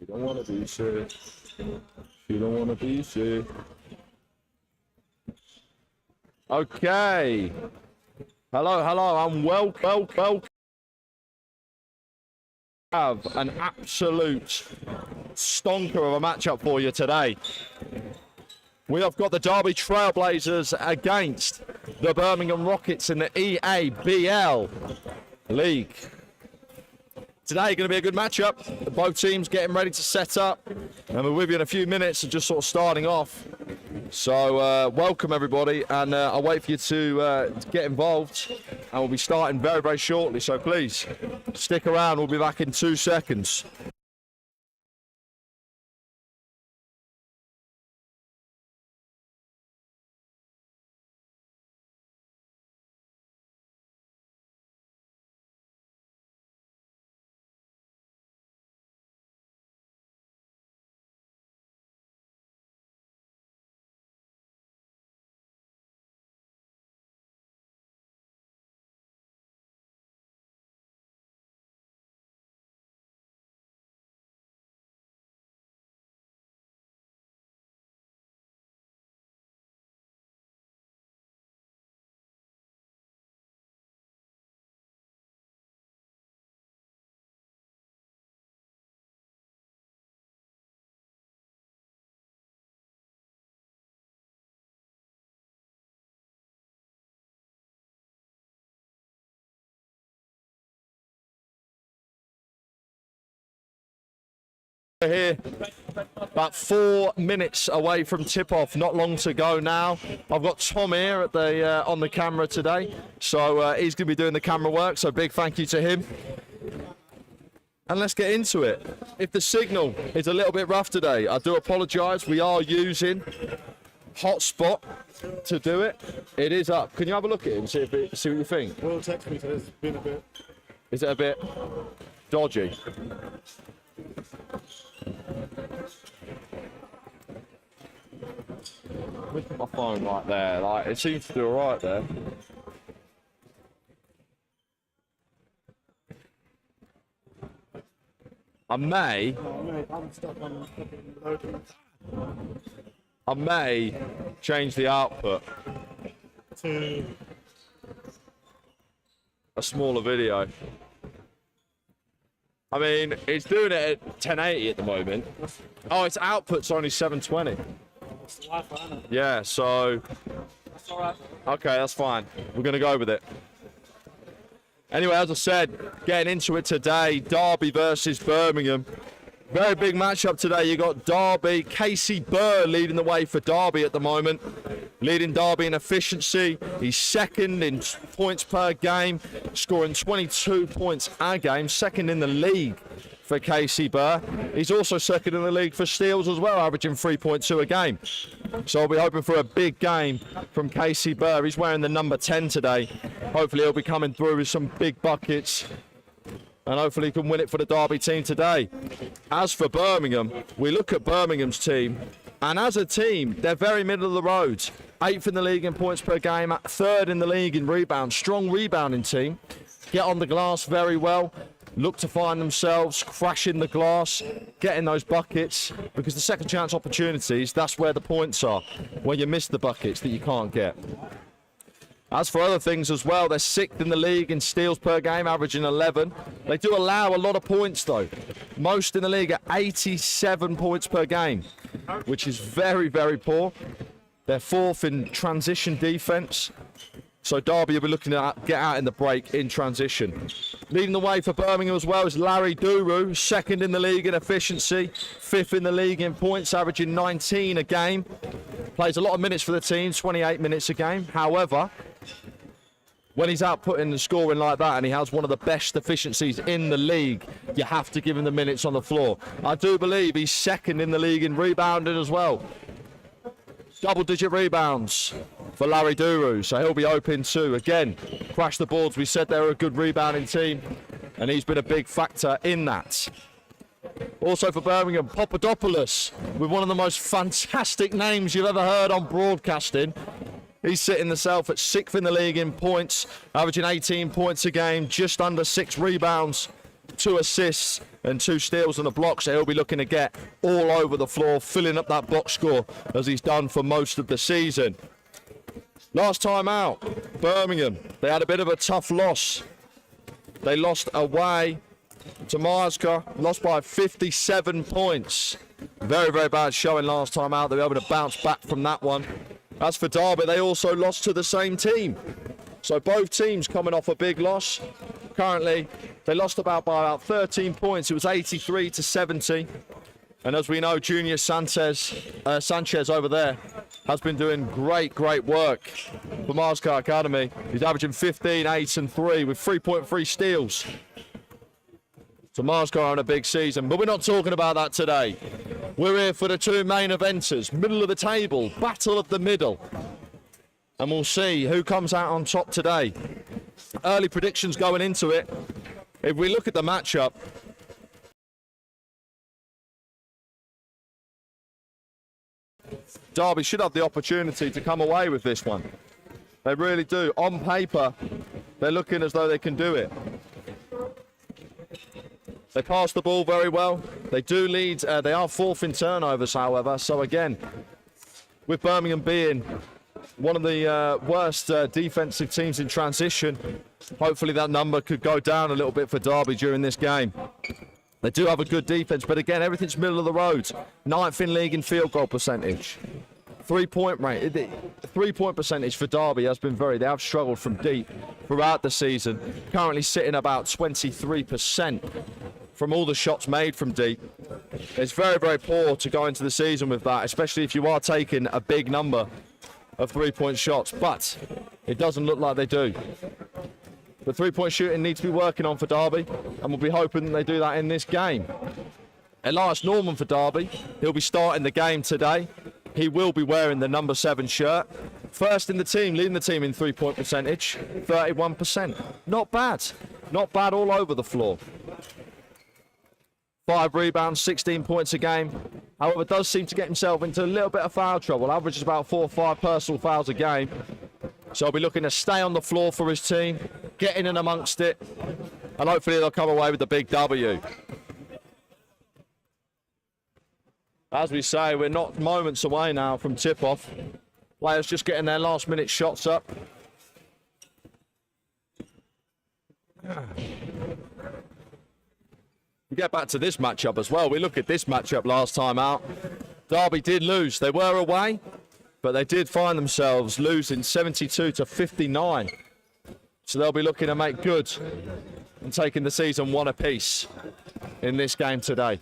You don't want to be sick. You don't want to be sick. Okay. Hello, and welcome. Have an absolute stonker of a matchup for you today. We have got the Derby Trailblazers against the Birmingham Rockets in the EABL League. Today going to be a good matchup. Both teams getting ready to set up, and we're with you in a few minutes and just sort of starting off. So welcome everybody, and I'll wait for you to get involved, and we'll be starting very, very shortly. So please stick around. We'll be back in 2 seconds. Here, about 4 minutes away from tip-off, not long to go now. I've got Tom here at the on the camera today, so he's going to be doing the camera work, so big thank you to him. And let's get into it. If the signal is a little bit rough today, I do apologise. We are using hotspot to do it. It is up. Can you have a look at it and see what you think? Will text me, so it's been a bit. Is it a bit dodgy? Put my phone right there, like it seems to do all right there. I may change the output to a smaller video. I mean, it's doing it at 1080 at the moment. Oh, its output's only 720. it's the Wi-Fi, isn't it? Yeah, so That's alright. okay, that's fine. We're going to go with it. Anyway, as I said, getting into it today, Derby versus Birmingham. Very big matchup today. You got Derby, Casey Burr leading the way for Derby at the moment. Leading Derby in efficiency. He's second in points per game, scoring 22 points a game. Second in the league for Casey Burr. He's also second in the league for steals as well, averaging 3.2 a game. So I'll be hoping for a big game from Casey Burr. He's wearing the number 10 today. Hopefully he'll be coming through with some big buckets, and hopefully he can win it for the Derby team today. As for Birmingham, we look at Birmingham's team, and as a team, they're very middle of the road. 8th in the league in points per game, 3rd in the league in rebounds. Strong rebounding team. Get on the glass very well. Look to find themselves crashing the glass, getting those buckets, because the second chance opportunities, that's where the points are, where you miss the buckets that you can't get. As for other things as well, they're 6th in the league in steals per game, averaging 11. They do allow a lot of points though. Most in the league at 87 points per game, which is very, very poor. They're 4th in transition defense. So Derby will be looking to get out in the break in transition. Leading the way for Birmingham as well is Larry Duru, 2nd in the league in efficiency, 5th in the league in points, averaging 19 a game. Plays a lot of minutes for the team, 28 minutes a game. However, when he's outputting and scoring like that, and he has one of the best efficiencies in the league, you have to give him the minutes on the floor. I do believe he's 2nd in the league in rebounding as well. Double-digit rebounds for Larry Duru, so he'll be open too. Again, crash the boards. We said they were a good rebounding team, and he's been a big factor in that. Also for Birmingham, Papadopoulos, with one of the most fantastic names you've ever heard on broadcasting. He's sitting himself at 6th in the league in points, averaging 18 points a game, just under 6 rebounds. 2 assists and 2 steals and a block, so he'll be looking to get all over the floor, filling up that box score as he's done for most of the season. Last time out, Birmingham, they had a bit of a tough loss. They lost away to Marsca, lost by 57 points. Very, very bad showing last time out. They were able to bounce back from that one. As for Derby, they also lost to the same team. So both teams coming off a big loss. Currently, they lost by about 13 points. It was 83 to 70. And as we know, Junior Sanchez over there has been doing great work for Marsca Academy. He's averaging 15, 8 and 3 with 3.3 steals. So Marsca on a big season, but we're not talking about that today. We're here for the 2 main eventers, middle of the table, battle of the middle. And we'll see who comes out on top today. Early predictions going into it. If we look at the matchup, Derby should have the opportunity to come away with this one. They really do. On paper, they're looking as though they can do it. They pass the ball very well. They do lead. They are 4th in turnovers, however. So again, with Birmingham being one of the worst defensive teams in transition, hopefully that number could go down a little bit for Derby during this game. They do have a good defense, but again, everything's middle of the road. 9th in league in field goal percentage. 3-point rate. 3-point percentage for Derby has been they have struggled from deep throughout the season. Currently sitting about 23% from all the shots made from deep. It's very, very poor to go into the season with that, especially if you are taking a big number of 3-point shots, but it doesn't look like they do. The 3-point shooting needs to be working on for Derby, and we'll be hoping they do that in this game. Elias Norman for Derby, he'll be starting the game today. He will be wearing the number 7 shirt. First in the team, leading the team in 3-point percentage, 31%. Not bad. Not bad all over the floor. 5 rebounds, 16 points a game. However, does seem to get himself into a little bit of foul trouble. Averages about 4 or 5 personal fouls a game. So I'll be looking to stay on the floor for his team, get in and amongst it, and hopefully they'll come away with the big W. As we say, we're not moments away now from tip-off. Players just getting their last-minute shots up. We get back to this matchup as well. We look at this matchup last time out. Derby did lose. They were away, but they did find themselves losing 72 to 59. So they'll be looking to make good and taking the season 1 apiece in this game today.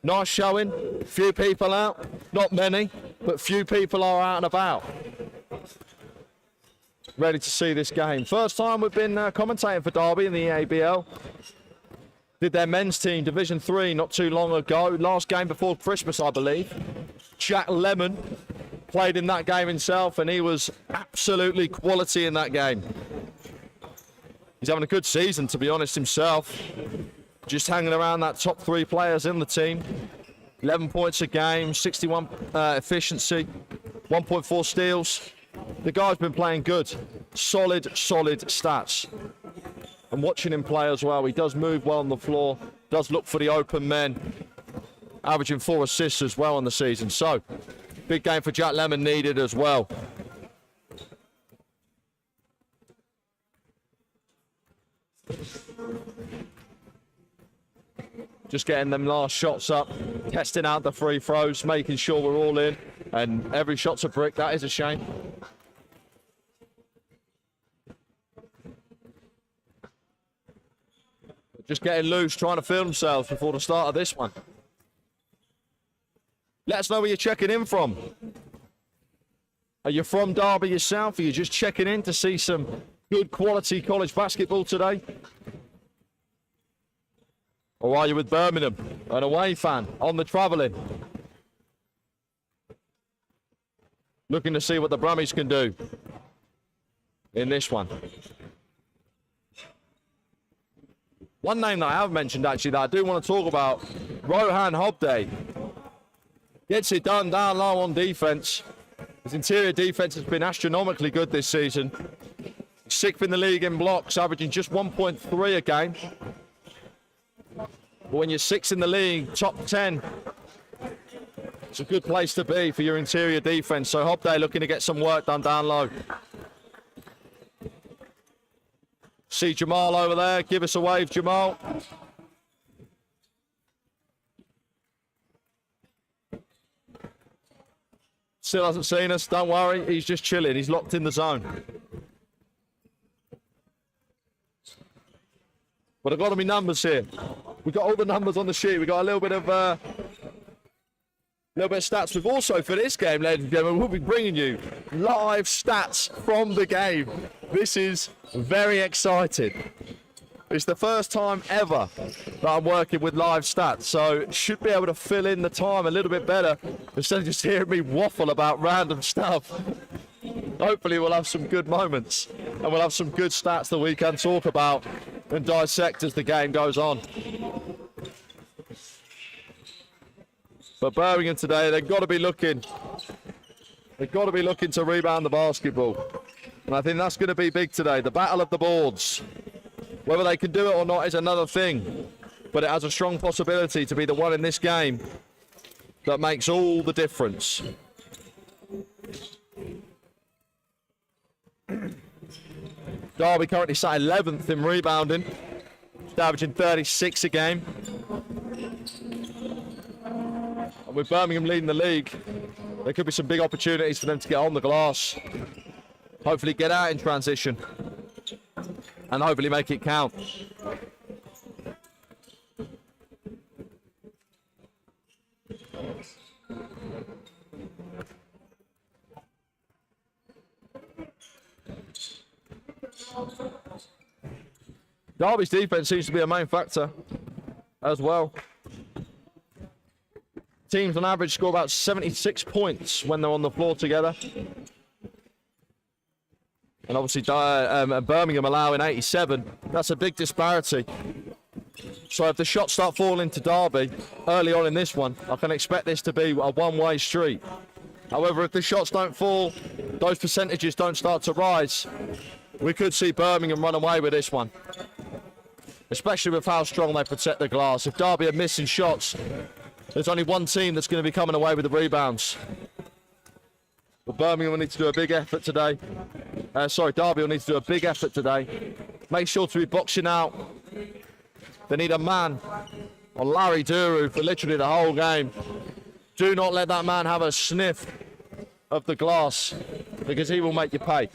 Nice showing. Few people out. Not many, but few people are out and about. Ready to see this game. First time we've been commentating for Derby in the EABL. Did their men's team, Division 3, not too long ago. Last game before Christmas, I believe. Jack Lemon played in that game himself, and he was absolutely quality in that game. He's having a good season, to be honest, himself. Just hanging around that top 3 players in the team. 11 points a game, 61 efficiency, 1.4 steals. The guy's been playing good. Solid stats. And watching him play as well, he does move well on the floor, does look for the open men, averaging 4 assists as well on the season. So, big game for Jack Lemon needed as well. Just getting them last shots up, testing out the free throws, making sure we're all in, and every shot's a brick. That is a shame. Just getting loose, trying to feel themselves before the start of this one. Let us know where you're checking in from. Are you from Derby yourself? Are you just checking in to see some good quality college basketball today? Or are you with Birmingham, an away fan, on the travelling? Looking to see what the Brummies can do in this one. One name that I have mentioned, actually, that I do want to talk about, Rohan Hobday. Gets it done down low on defense. His interior defense has been astronomically good this season. 6th in the league in blocks, averaging just 1.3 a game. But when you're 6th in the league, top 10, it's a good place to be for your interior defense. So Hobday looking to get some work done down low. See Jamal over there. Give us a wave, Jamal. Still hasn't seen us. Don't worry. He's just chilling. He's locked in the zone. But I've got to be numbers here. We've got all the numbers on the sheet. We've got a little bit of stats. We've also, for this game, ladies and gentlemen, we'll be bringing you live stats from the game. This is very exciting. It's the first time ever that I'm working with live stats, so should be able to fill in the time a little bit better instead of just hearing me waffle about random stuff. Hopefully we'll have some good moments and we'll have some good stats that we can talk about and dissect as the game goes on. But Birmingham today, they've got to be looking to rebound the basketball. And I think that's going to be big today. The battle of the boards. Whether they can do it or not is another thing. But it has a strong possibility to be the one in this game that makes all the difference. Derby currently sat 11th in rebounding. Just averaging 36 a game. And with Birmingham leading the league, there could be some big opportunities for them to get on the glass. Hopefully get out in transition. And hopefully make it count. Derby's defense seems to be a main factor as well. Teams on average score about 76 points when they're on the floor together. And obviously Birmingham allowing 87. That's a big disparity. So if the shots start falling to Derby early on in this one, I can expect this to be a one-way street. However, if the shots don't fall, those percentages don't start to rise, we could see Birmingham run away with this one. Especially with how strong they protect the glass. If Derby are missing shots, there's only one team that's going to be coming away with the rebounds. But Birmingham will need to do a big effort today. Derby will need to do a big effort today. Make sure to be boxing out. They need a man on Larry Duru for literally the whole game. Do not let that man have a sniff of the glass because he will make you pay.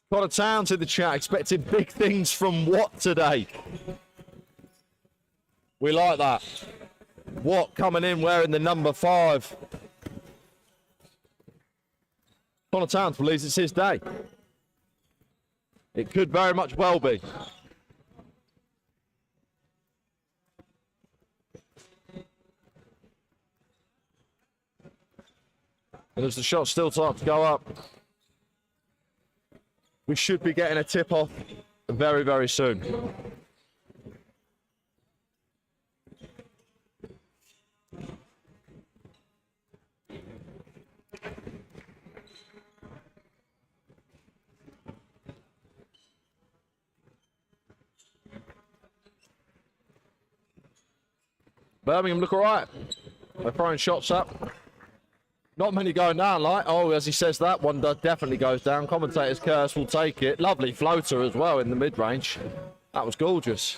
Connor Towns in the chat, expecting big things from Watt today. We like that. Watt coming in wearing the number 5. Connor Towns believes it's his day. It could very much well be. And as the shot still starts to go up, we should be getting a tip-off very, very soon. Birmingham look all right. They're throwing shots up. Not many going down, like, oh, as he says that, one definitely goes down. Commentator's curse will take it. Lovely floater as well in the mid-range. That was gorgeous.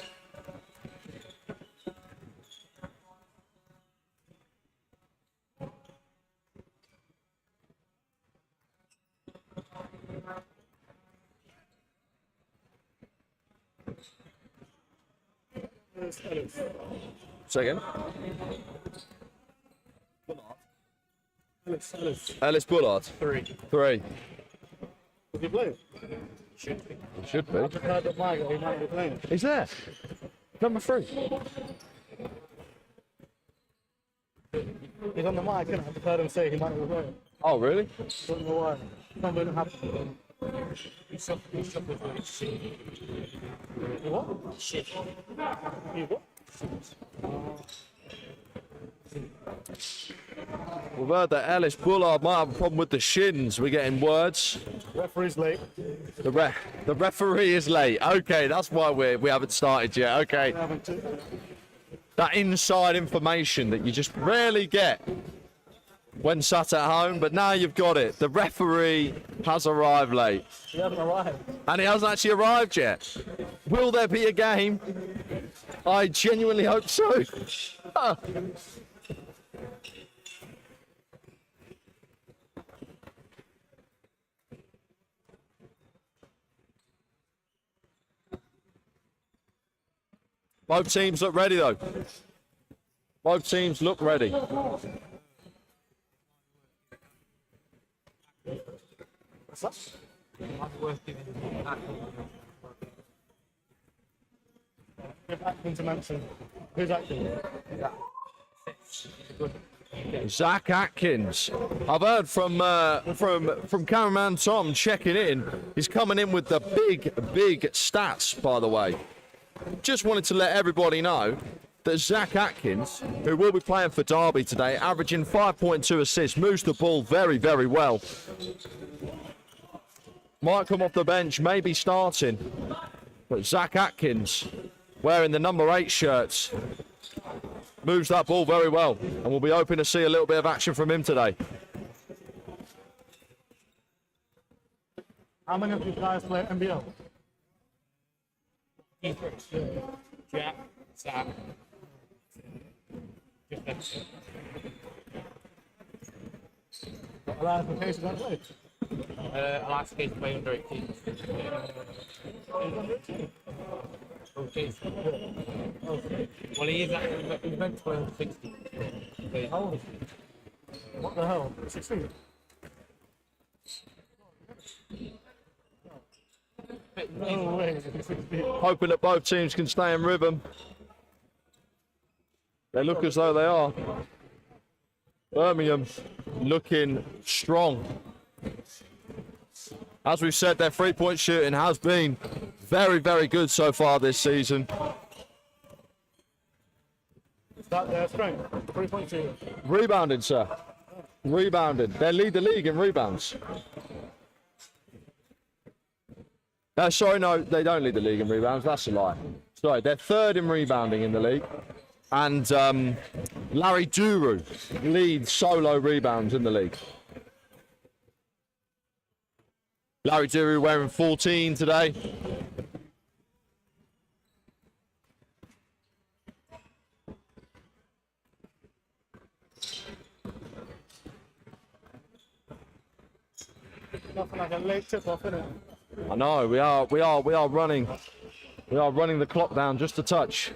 Second. Ellis Bullard. 3. Did he play? Should be. I just heard that Mike, he might be playing. He's there. Number 3. He's on the mic, and I just heard him say he might be playing. Oh, really? Don't know why. Something happened. You suffered with shit. You what? Shit. You what? We've heard that Ellis Bullard might have a problem with the shins. We're getting words. Referee's late. The referee is late. Okay, that's why we haven't started yet. Okay. That inside information that you just rarely get when sat at home, but now you've got it. The referee has arrived late. He hasn't arrived. And he hasn't actually arrived yet. Will there be a game? I genuinely hope so. Both teams look ready, though. Both teams look ready. What's that? Give Atkins a mention. Who's acting? Zach Atkins. I've heard from cameraman Tom checking in. He's coming in with the big stats, by the way. Just wanted to let everybody know that Zach Atkins, who will be playing for Derby today, averaging 5.2 assists, moves the ball very, very well. Might come off the bench, maybe starting. But Zach Atkins, wearing the number 8 shirts, moves that ball very well. And we'll be hoping to see a little bit of action from him today. How many of you guys play NBL? Jack, Zach. What applications I played? I like to play under 18. Okay. Well, he is actually he's meant to play under 60. How old is he? What the hell? 16? No way. 16. Hoping that both teams can stay in rhythm. They look as though they are. Birmingham looking strong. As we've said, their three-point shooting has been very, very good so far this season. Is that their strength? 3.2. Rebounding, sir. Rebounding. They lead the league in rebounds. Sorry, no, they don't lead the league in rebounds. That's a lie. Sorry, they're third in rebounding in the league. And Larry Duru leads solo rebounds in the league. Larry Duru wearing 14 today. Nothing like a late tip off, innit? I know we are running the clock down just a touch.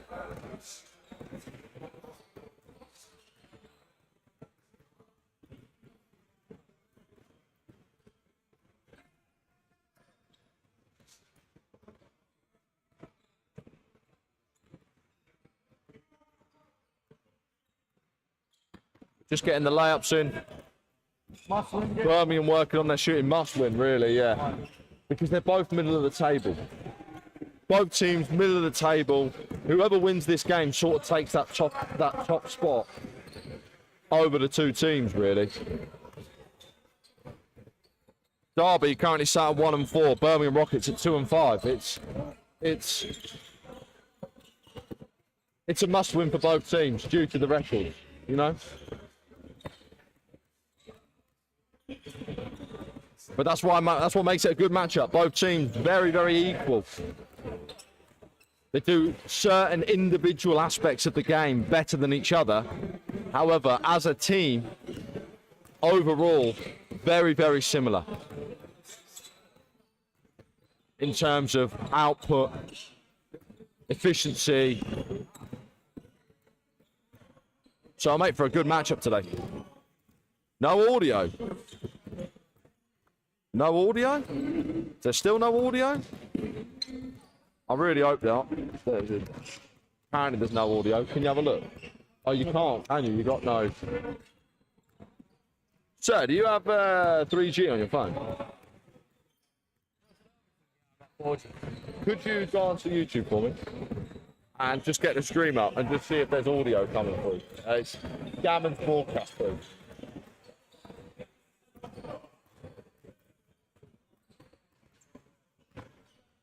Just getting the layups in. Must win game. Birmingham working on their shooting, must win, really, yeah. Because they're both middle of the table. Both teams middle of the table. Whoever wins this game sort of takes that top spot over the two teams, really. Derby currently sat at 1 and 4. Birmingham Rockets at 2 and 5. It's a must-win for both teams due to the record, you know. But that's what makes it a good matchup. Both teams very, very equal. They do certain individual aspects of the game better than each other. However, as a team, overall, very, very similar in terms of output, efficiency. So I'll make for a good matchup today. No audio. No audio? Is there still no audio? I really hope not. Apparently there's no audio. Can you have a look? Oh, you can't, can you? You got no. Sir, do you have 3G on your phone? Could you go onto YouTube for me and just get the stream up and just see if there's audio coming through? It's Gammons broadcast, please.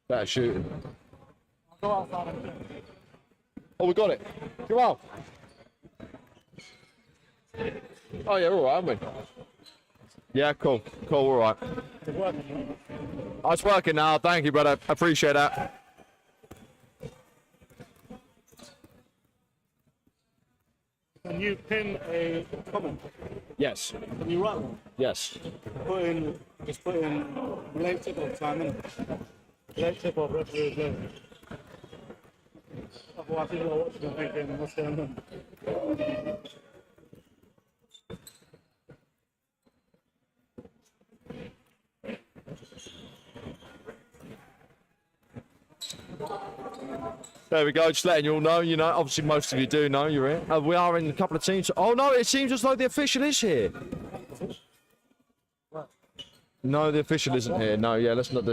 Better shooting. Go outside and Oh, we got it. Come on. Oh, yeah, all right, haven't we? Yeah, cool. Cool, all right. it's working. Oh, it's working now. Thank you, brother. I appreciate that. Can you pin a comment? Yes. Can you write one? Yes. Just put in late tip of time in. Late tip of referee blue. Otherwise people are watching and thinking, what's going on? There we go, just letting you all know, obviously most of you do know you're here. We are in a couple of teams. Oh no, it seems as though the official is here. No, the official isn't here. No, yeah, let's not...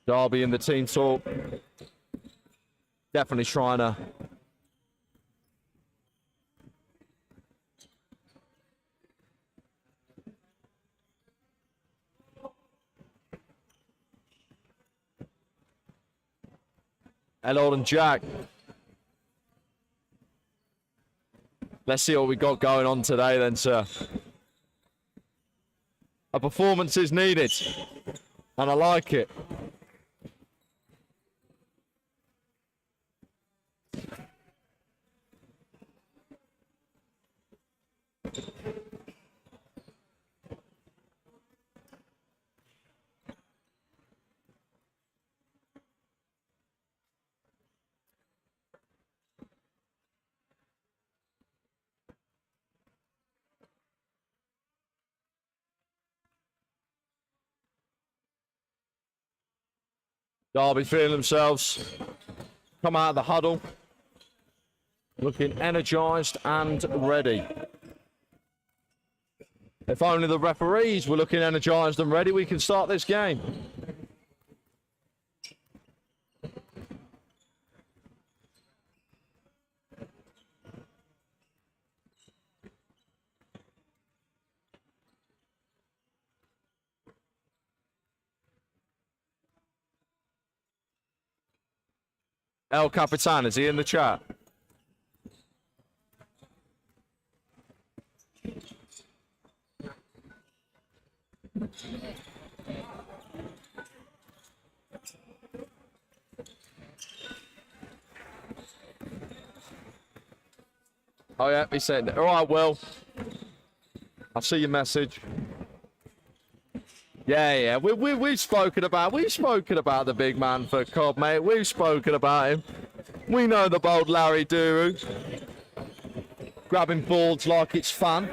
Derby in the team talk. Definitely trying to... Hello, and Jack. Let's see what we got going on today then, sir. A performance is needed, and I like it. Derby feeling themselves come out of the huddle, looking energised and ready. If only the referees were looking energised and ready, we can start this game. El Capitan, is he in the chat? Oh yeah, he said, all right, Will. I see your message. Yeah, we've spoken about the big man for Cobb, mate. We've spoken about him. We know the bold Larry Duru. Grabbing boards like it's fun.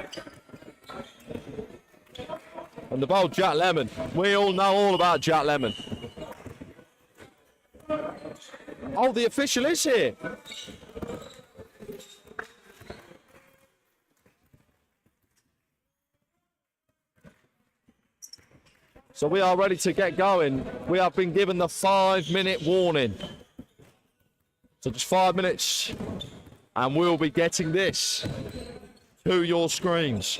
And the bold Jack Lemon. We all know all about Jack Lemon. Oh, the official is here. So we are ready to get going. We have been given the 5-minute warning. So just 5 minutes and we'll be getting this to your screens.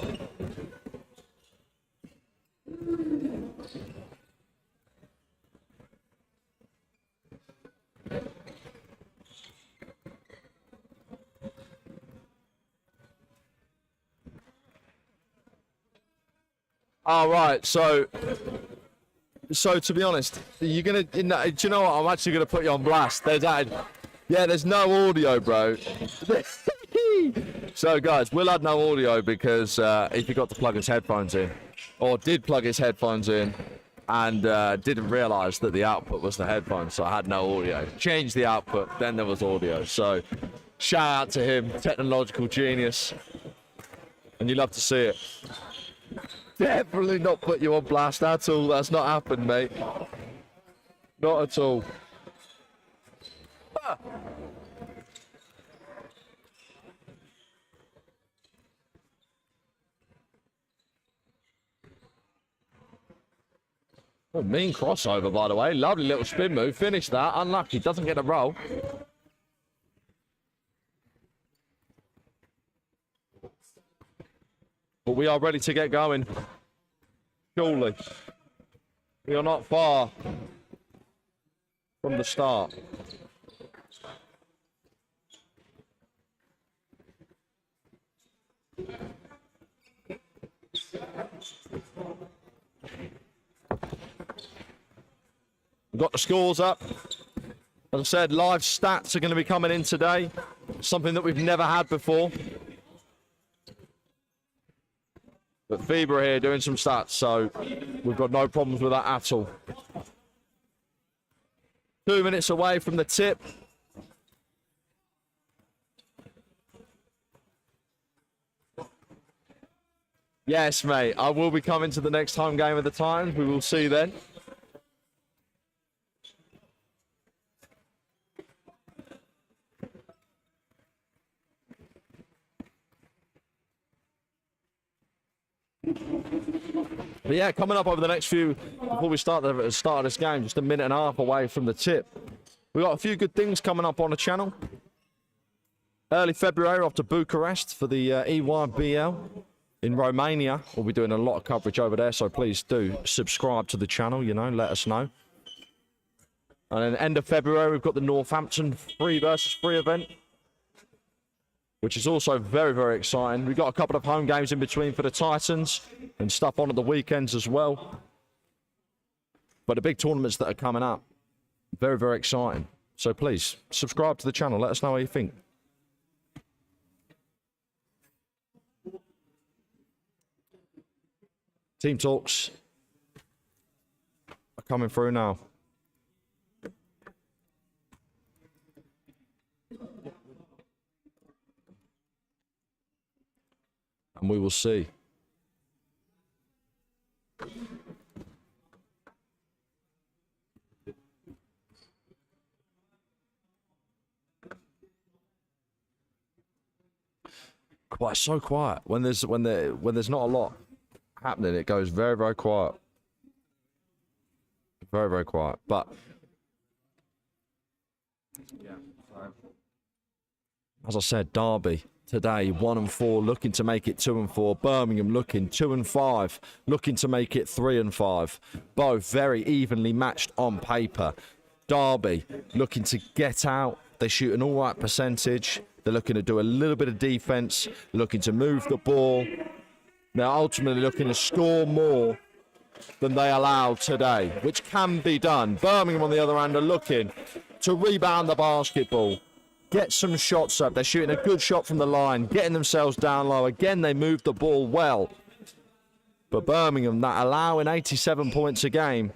All right, so to be honest, you're gonna. Do you know what? I'm actually gonna put you on blast. There's no audio, bro. So guys, Will had no audio because he forgot to plug his headphones in, or did plug his headphones in, and didn't realise that the output was the headphones, so I had no audio. Changed the output, then there was audio. So shout out to him, technological genius, and you love to see it. Definitely not put you on blast at all. That's not happened, mate. Not at all. Oh, mean crossover, by the way. Lovely little spin move. Finish that. Unlucky. Doesn't get a roll. But we are ready to get going. Surely. We are not far from the start. We've got the scores up. As I said, live stats are going to be coming in today. Something that we've never had before. But FIBA are here doing some stats, so we've got no problems with that at all. 2 minutes away from the tip. Yes, mate, I will be coming to the next home game of the Titans. We will see then. But yeah, coming up over the next few, before we start the start of this game, just a minute and a half away from the tip. We've got a few good things coming up on the channel. Early February, off to Bucharest for the EABL in Romania. We'll be doing a lot of coverage over there, so please do subscribe to the channel, you know, let us know. And then end of February, we've got the Northampton 3 versus 3 event, which is also very, very exciting. We've got a couple of home games in between for the Titans and stuff on at the weekends as well. But the big tournaments that are coming up, very, very exciting. So please, subscribe to the channel. Let us know what you think. Team talks are coming through now. And we will see. So quiet. When there's not a lot happening, it goes very, very quiet. Very, very quiet. But as I said, Derby today 1-4, looking to make it 2-4. Birmingham looking 2-5, looking to make it 3-5. Both very evenly matched on paper. Derby looking to get out. They shoot an all right percentage. They're looking to do a little bit of defense, looking to move the ball. They're ultimately looking to score more than they allow today, which can be done. Birmingham, on the other hand, are looking to rebound the basketball, get some shots up. They're shooting a good shot from the line, getting themselves down low. Again, they move the ball well. But Birmingham, that allowing 87 points a game,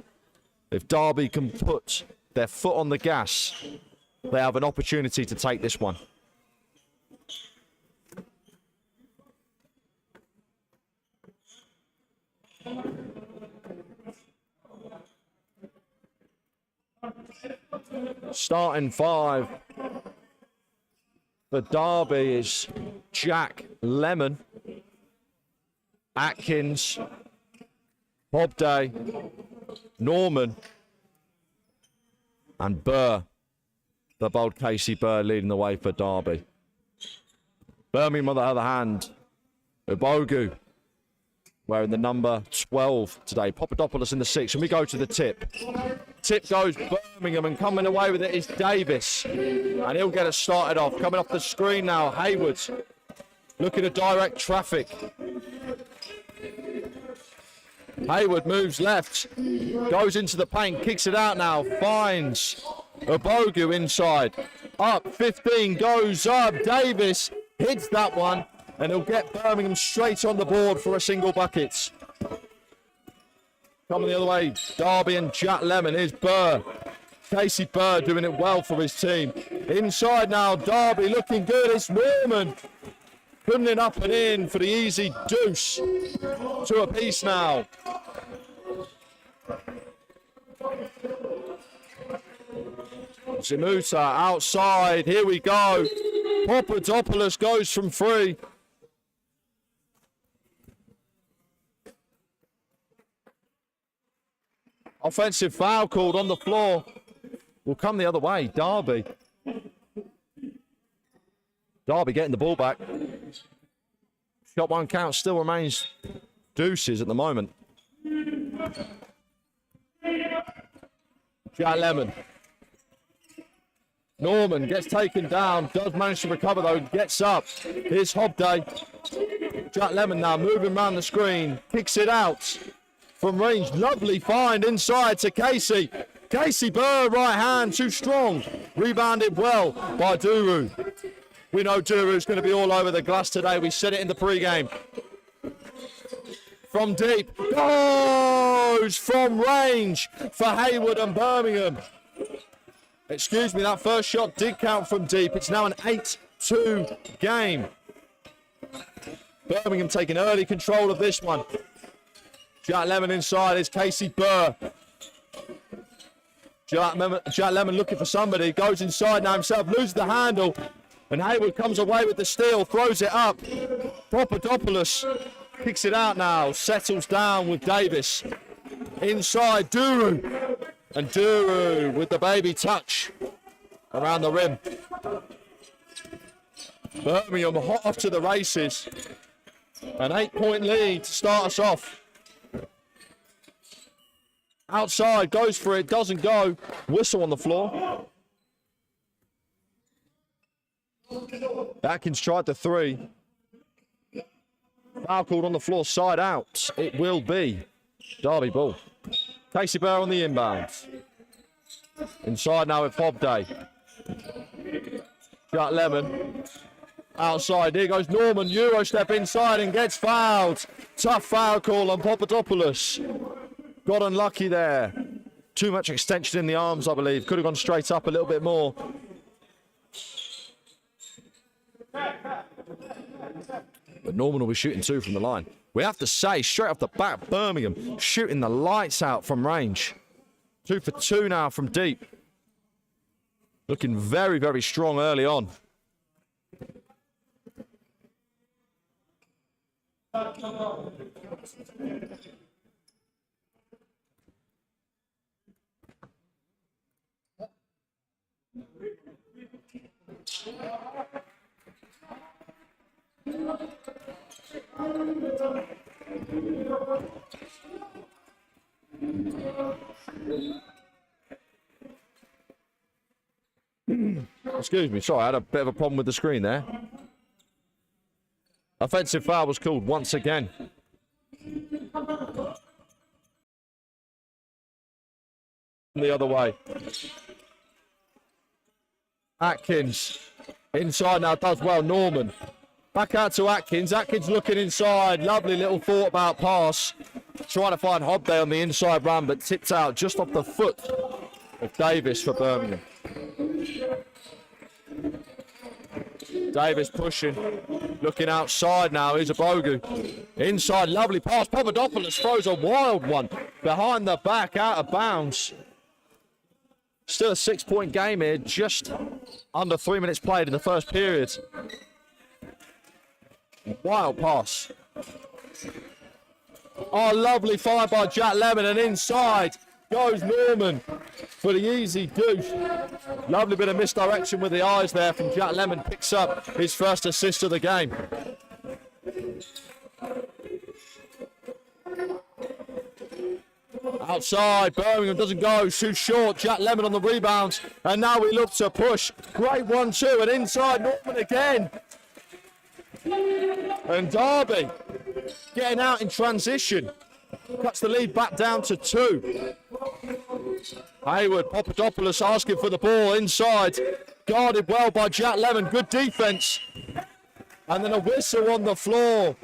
if Derby can put their foot on the gas, they have an opportunity to take this one. Starting 5 for Derby is Jack Lemon, Atkins, Bob Day, Norman, and Burr. The bold Casey Burr leading the way for Derby. Birmingham, on the other hand, Ubogu wearing the number 12 today. Papadopoulos in the 6, and we go to the tip. Tip goes Birmingham, and coming away with it is Davis. And he'll get us started off. Coming off the screen now, Hayward looking to direct traffic. Hayward moves left, goes into the paint, kicks it out now, finds Ubogu inside. Up, 15, goes up, Davis hits that one, and he'll get Birmingham straight on the board for a single bucket. Coming the other way, Derby and Jack Lemon. Here's Burr. Casey Burr doing it well for his team. Inside now, Derby looking good. It's Norman putting it up and in for the easy deuce. 2 apiece now. Zimuta outside. Here we go. Papadopoulos goes from 3. Offensive foul called on the floor. Will come the other way. Derby. Derby getting the ball back. Shot one count still remains deuces at the moment. Jack Lemon. Norman gets taken down. Does manage to recover though. Gets up. Here's Hobday. Jack Lemon now moving around the screen. Kicks it out from range. Lovely find inside to Casey. Casey Burr, right hand, too strong. Rebounded well by Duru. We know Duru's going to be all over the glass today. We said it in the pregame. From deep. Goes from range for Haywood and Birmingham. Excuse me, that first shot did count from deep. It's now an 8-2 game. Birmingham taking early control of this one. Jack Lemon inside is Casey Burr. Jack Lemon looking for somebody. Goes inside now himself, loses the handle. And Haywood comes away with the steal, throws it up. Papadopoulos kicks it out now, settles down with Davis. Inside, Duru. And Duru with the baby touch around the rim. Birmingham hot off to the races. An 8-point lead to start us off. Outside, goes for it, doesn't go. Whistle on the floor. Atkins tried the three. Foul called on the floor, side out. It will be Derby ball. Casey Burr on the inbound. Inside now with Hobday. Jack Lemon. Outside, here goes Norman. Euro step inside and gets fouled. Tough foul call on Papadopoulos. Got unlucky there. Too much extension in the arms, I believe. Could have gone straight up a little bit more. But Norman will be shooting two from the line. We have to say, straight off the bat, Birmingham shooting the lights out from range. 2 for 2 now from deep. Looking very, very strong early on. Excuse me, sorry, I had a bit of a problem with the screen there. Offensive foul was called once again. The other way. Atkins inside now, does well. Norman back out to Atkins. Atkins looking inside. Lovely little thought about pass. Trying to find Hobday on the inside run, but tipped out just off the foot of Davis for Birmingham. Davis pushing, looking outside now. Here's a Bogu. Inside, lovely pass. Papadopoulos throws a wild one behind the back, out of bounds. Still a 6-point game here, just under 3 minutes played in the first period. Wild pass. Oh, lovely fire by Jack Lemon, and inside goes Norman for the easy deuce. Lovely bit of misdirection with the eyes there from Jack Lemon. Picks up his first assist of the game. Outside, Birmingham doesn't go, too short. Jack Lemon on the rebounds, and now we look to push. Great 1-2, and inside Norman again. And Derby getting out in transition. Cuts the lead back down to 2. Haywood, Papadopoulos asking for the ball inside. Guarded well by Jack Lemon. Good defense. And then a whistle on the floor.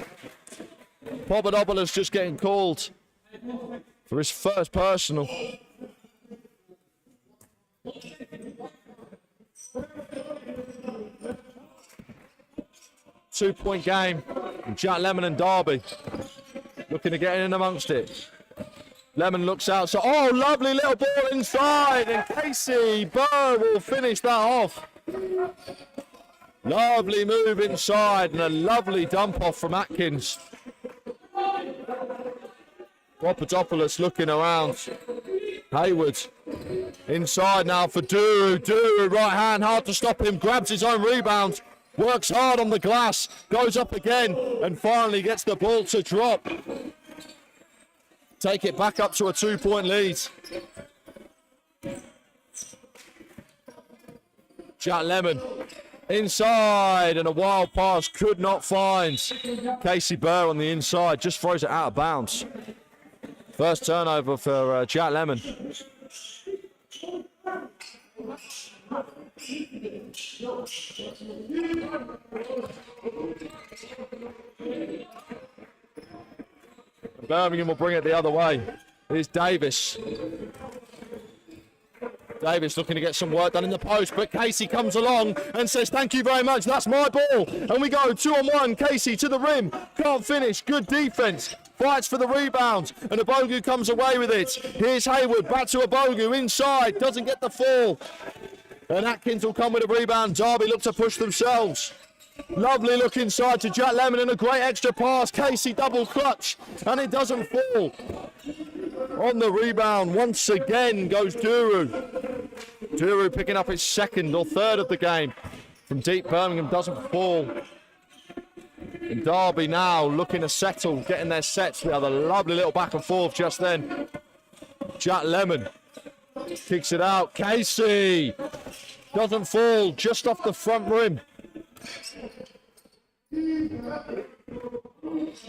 Papadopoulos just getting called for his first personal. Two-point game. Jack Lemon and Derby looking to get in amongst it. Lemon looks out. So, oh, lovely little ball inside. And Casey Burr will finish that off. Lovely move inside and a lovely dump off from Atkins. Papadopoulos looking around. Hayward inside now for Duru. Duru, right hand, hard to stop him. Grabs his own rebound. Works hard on the glass. Goes up again and finally gets the ball to drop. Take it back up to a 2-point lead. Jack Lemon inside and a wild pass. Could not find Casey Burr on the inside. Just throws it out of bounds. First turnover for Jack Lemon. Birmingham will bring it the other way. Here's Davis. Davis looking to get some work done in the post, but Casey comes along and says, thank you very much, that's my ball. And we go 2-on-1, Casey to the rim, can't finish, good defense, fights for the rebound, and Abogu comes away with it. Here's Hayward, back to Abogu, inside, doesn't get the fall. And Atkins will come with a rebound. Derby look to push themselves. Lovely look inside to Jack Lemon and a great extra pass. Casey double clutch, and it doesn't fall. On the rebound, once again goes Duru. Duru picking up his second or third of the game. From deep, Birmingham doesn't fall. And Derby now looking to settle, getting their sets. We have a lovely little back and forth just then. Jack Lemon kicks it out. Casey doesn't fall, just off the front rim.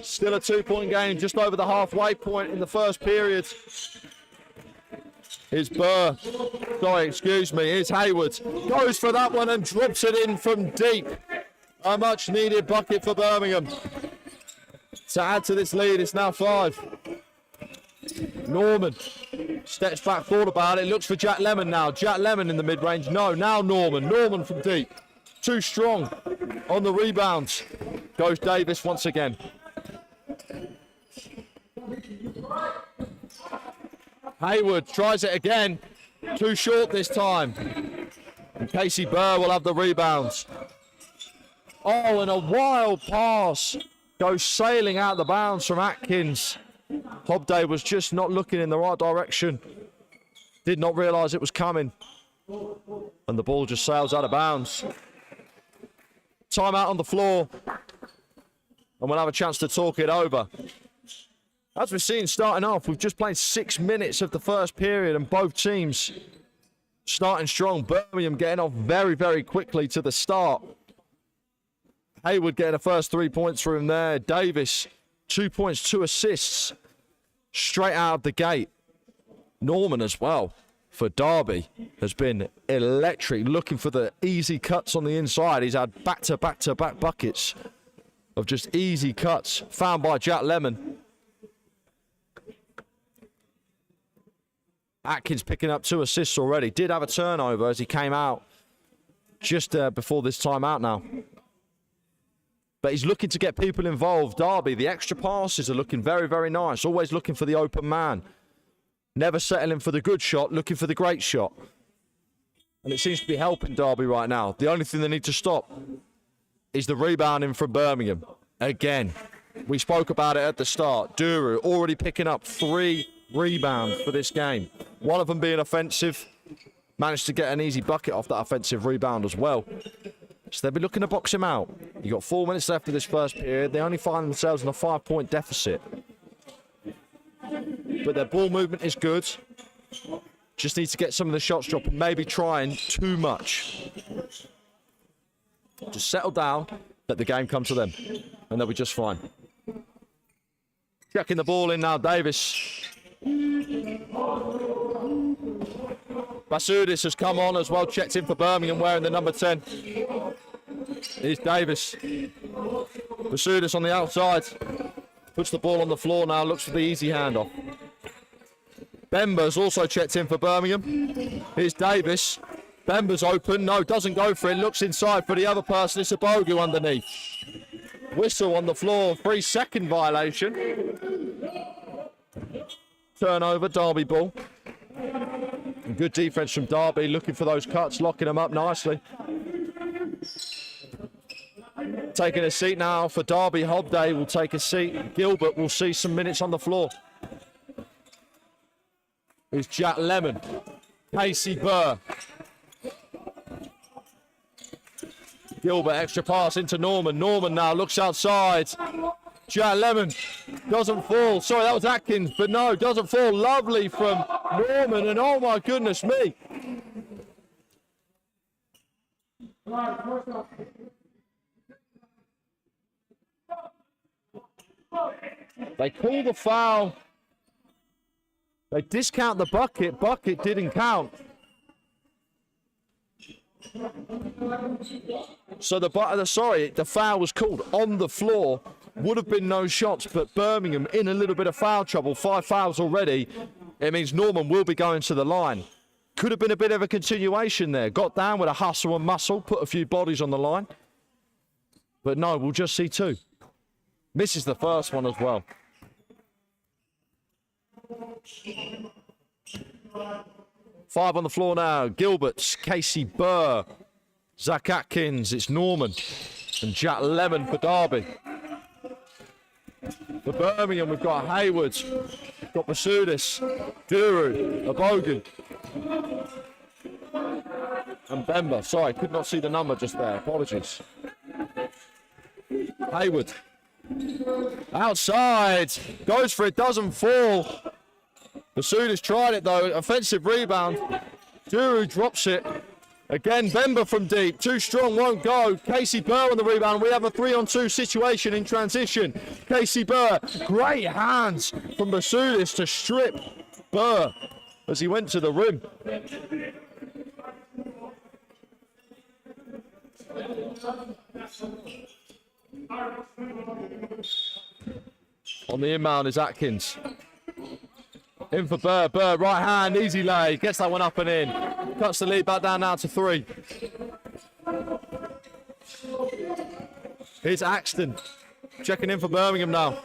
Still a 2-point game, just over the halfway point in the first period. Here's Burr. Sorry, excuse me. Here's Hayward. Goes for that one and drops it in from deep. A much needed bucket for Birmingham. To add to this lead, it's now 5. Norman steps back, thought about it, looks for Jack Lemon now. Jack Lemon in the mid-range. No, now Norman. Norman from deep. Too strong on the rebounds. Goes Davis once again. Hayward tries it again. Too short this time. And Casey Burr will have the rebounds. Oh, and a wild pass goes sailing out the bounds from Atkins. Hobday was just not looking in the right direction. Did not realise it was coming. And the ball just sails out of bounds. Timeout on the floor. And we'll have a chance to talk it over. As we're seeing starting off, we've just played 6 minutes of the first period and both teams starting strong. Birmingham getting off very, very quickly to the start. Hayward getting the first 3 points for him there. Davis, 2 points, 2 assists straight out of the gate. Norman as well for Derby has been electric, looking for the easy cuts on the inside. He's had back-to-back-to-back buckets of just easy cuts found by Jack Lemon. Atkins picking up 2 assists already. Did have a turnover as he came out just before this timeout now. But he's looking to get people involved. Derby, the extra passes are looking very, very nice. Always looking for the open man. Never settling for the good shot, looking for the great shot. And it seems to be helping Derby right now. The only thing they need to stop is the rebounding from Birmingham. Again, we spoke about it at the start. Duru already picking up 3 rebounds for this game. One of them being offensive. Managed to get an easy bucket off that offensive rebound as well. So they'll be looking to box him out. You've got 4 minutes left of this first period. They only find themselves in a 5-point deficit. But their ball movement is good. Just need to get some of the shots dropping. Maybe trying too much. Just settle down. Let the game come to them. And they'll be just fine. Checking the ball in now, Davis. Basudis has come on as well, checked in for Birmingham, wearing the number 10. Here's Davis. Basudis on the outside. Puts the ball on the floor now, looks for the easy handoff. Bemba's also checked in for Birmingham. Here's Davis. Bemba's open. No, doesn't go for it. Looks inside for the other person. It's Abogu underneath. Whistle on the floor. 3-second violation. Turnover, Derby ball. And good defense from Derby, looking for those cuts, locking them up nicely. Taking a seat now for Derby. Hobday will take a seat. Gilbert will see some minutes on the floor. is Jack Lemon. Casey Burr. Gilbert, extra pass into Norman. Norman now looks outside. Jack Lemon doesn't fall. Sorry, that was Atkins, but no, doesn't fall. Lovely from Norman, and oh my goodness me. They call the foul. They discount the bucket. Bucket didn't count. So the foul was called on the floor. Would have been no shots, but Birmingham in a little bit of foul trouble. 5 fouls already. It means Norman will be going to the line. Could have been a bit of a continuation there. Got down with a hustle and muscle, put a few bodies on the line. But no, we'll just see 2. Misses the first one as well. Five on the floor now. Gilbert, Casey Burr, Zach Atkins, it's Norman, and Jack Lemon for Derby. For Birmingham, we've got Hayward, got Basudis, Duru, Abogu, and Bemba. Sorry, could not see the number just there. Apologies. Hayward. Outside. Goes for it, doesn't fall. Basudis tried it though. Offensive rebound. Duru drops it. Again, Bemba from deep. Too strong, won't go. Casey Burr on the rebound. We have a 3-on-2 situation in transition. Casey Burr. Great hands from Basudis to strip Burr as he went to the rim. On the inbound is Atkins. In for Burr. Burr, right hand, easy lay. Gets that one up and in. Cuts the lead back down now to 3. Here's Axton. Checking in for Birmingham now.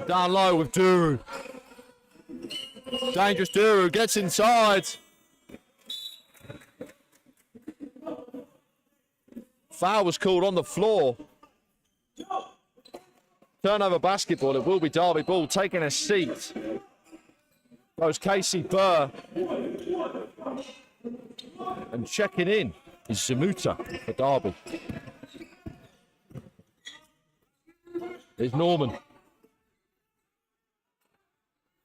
Down low with Duru. Dangerous Duru. Gets inside. Foul was called on the floor. Turnover basketball. It will be Derby ball. Taking a seat goes Casey Burr. And checking in is Zamuta for Derby. There's Norman.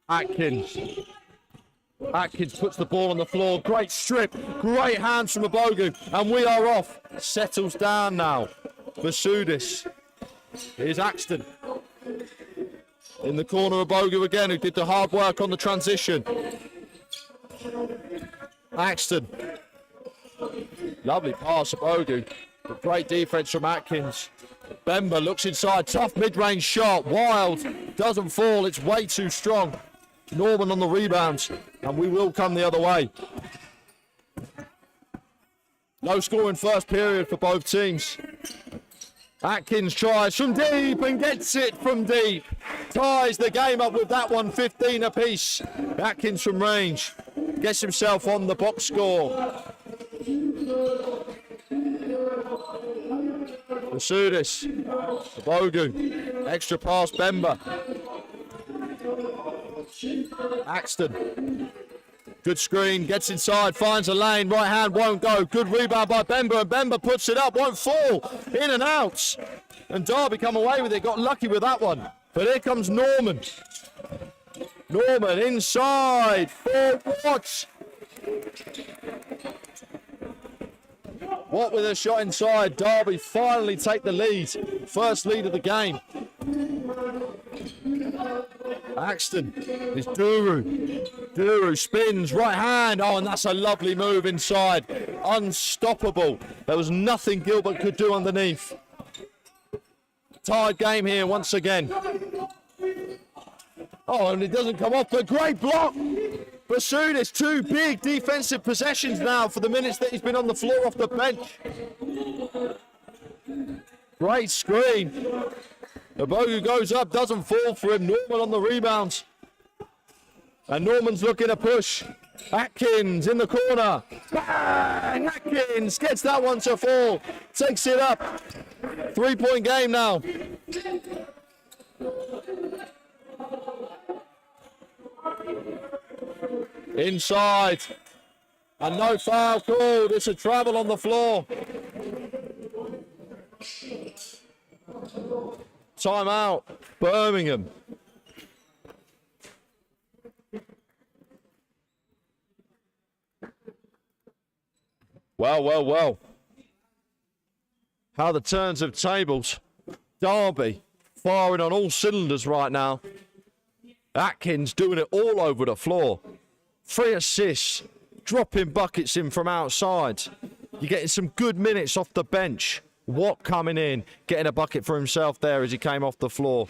Atkins. Atkins puts the ball on the floor. Great strip. Great hands from Abogu. And we are off. Settles down now. Basudis. Here's Axton. In the corner, Abogu again, who did the hard work on the transition. Axton. Lovely pass, Abogu. Great defense from Atkins. Bemba looks inside. Tough mid-range shot. Wild. Doesn't fall. It's way too strong. Norman on the rebounds. And we will come the other way. No score in first period for both teams. Atkins tries from deep and gets it from deep. Ties the game up with that one, 15 apiece. Atkins from range. Gets himself on the box score. Basudis. Abogu. Extra pass, Bemba. Axton. Good screen, gets inside, finds a lane, right hand won't go. Good rebound by Bemba, and Bemba puts it up, won't fall. In and out. And Derby come away with it, got lucky with that one. But here comes Norman. Norman inside, for what? What with a shot inside, Derby finally take the lead. First lead of the game. Axton is Duru. Duru spins, right hand. Oh, and that's a lovely move inside. Unstoppable. There was nothing Gilbert could do underneath. Tied game here once again. Oh, and it doesn't come off, but great block. Basudis, 2 big defensive possessions now for the minutes that he's been on the floor off the bench. Great screen. Abogu goes up, doesn't fall for him. Norman on the rebounds. And Norman's looking to push. Atkins in the corner. Bang! Atkins gets that one to fall. Takes it up. 3-point game now. Inside. And no foul called. It's a travel on the floor. Timeout. Birmingham. Well. How the turns of tables. Derby firing on all cylinders right now. Atkins doing it all over the floor. 3 assists, dropping buckets in from outside. You're getting some good minutes off the bench. Watt coming in, getting a bucket for himself there as he came off the floor.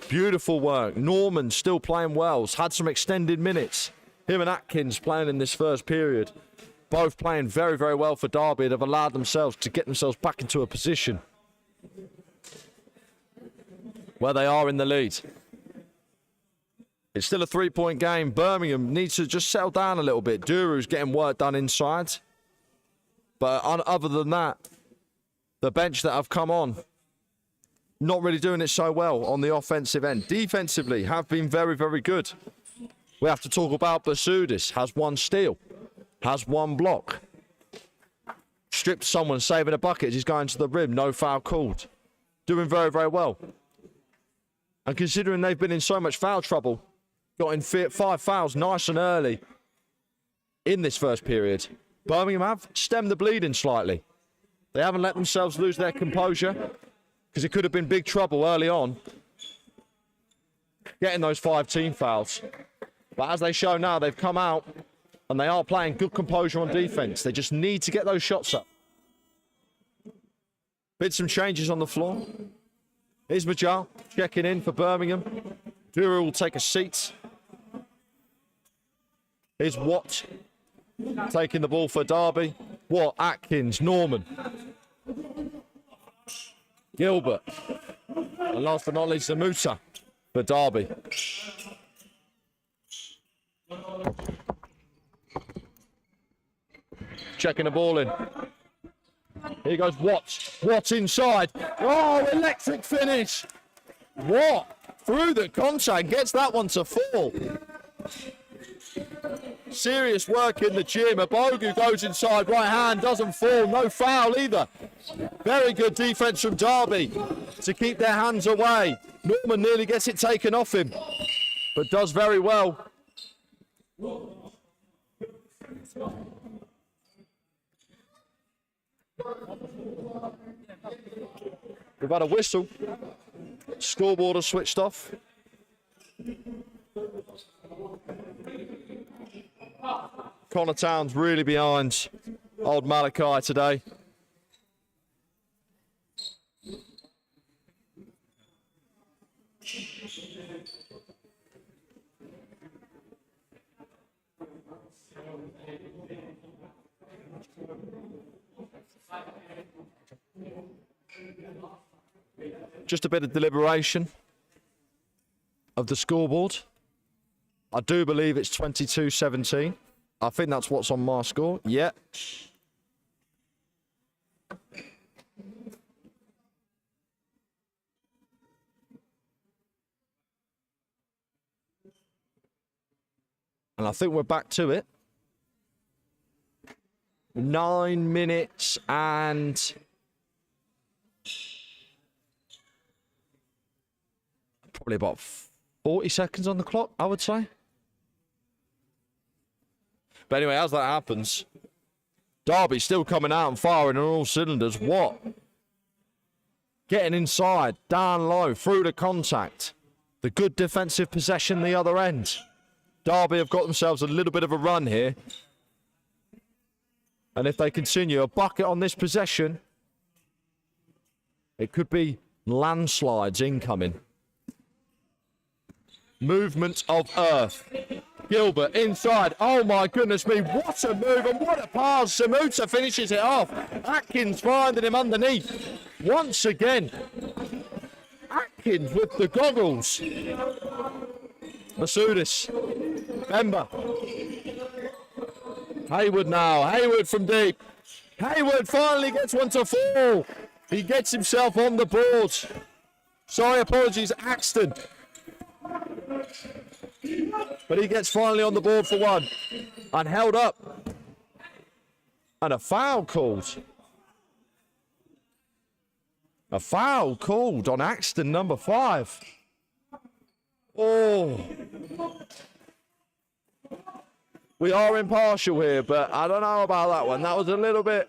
Beautiful work. Norman still playing well. He's had some extended minutes. Him and Atkins playing in this first period. Both playing very, very well for Derby. They've allowed themselves to get themselves back into a position where they are in the lead. It's still a 3-point game. Birmingham needs to just settle down a little bit. Duru's getting work done inside. But other than that, the bench that have come on, not really doing it so well on the offensive end. Defensively, have been very, very good. We have to talk about Basudis. Has 1 steal. Has 1 block. Stripped someone, saving a bucket as he's going to the rim. No foul called. Doing very, very well. And considering they've been in so much foul trouble, got in 5 fouls nice and early in this first period, Birmingham have stemmed the bleeding slightly. They haven't let themselves lose their composure because it could have been big trouble early on getting those 5 team fouls. But as they show now, they've come out and they are playing good composure on defense. They just need to get those shots up. Been some changes on the floor. Here's Majal checking in for Birmingham. Duru will take a seat. Here's Watt taking the ball for Derby. Watt, Atkins, Norman. Gilbert. And last but not least, Zamuta for Derby. Checking the ball in. Here goes Watt. Watt inside. Oh, electric finish. Watt through the contact. Gets that one to fall. Serious work in the gym. Abogu goes inside. Right hand doesn't fall. No foul either. Very good defense from Derby to keep their hands away. Norman nearly gets it taken off him, but does very well. We've had a whistle. Scoreboard has switched off. Connor Town's really behind old Malachi today. Just a bit of deliberation of the scoreboard. I do believe it's 22-17. I think that's what's on my score. Yeah. And I think we're back to it. 9 minutes and probably about 40 seconds on the clock, I would say. But anyway, as that happens, Derby still coming out and firing on all cylinders. What? Getting inside, down low, through the contact. The good defensive possession the other end. Derby have got themselves a little bit of a run here. And if they continue, a bucket on this possession, it could be landslides incoming. Movement of earth. Gilbert inside. Oh my goodness me, what a move and what a pass. Zamuta finishes it off. Atkins finding him underneath. Once again, Atkins with the goggles. Basudis. Bemba. Hayward now. Hayward from deep. Hayward finally gets one to fall. He gets himself on the board. Sorry, apologies, Axton. But he gets finally on the board for one. and held up. And a foul called. A foul called on Axton, number 5. Oh. We are impartial here, but I don't know about that one. That was a little bit...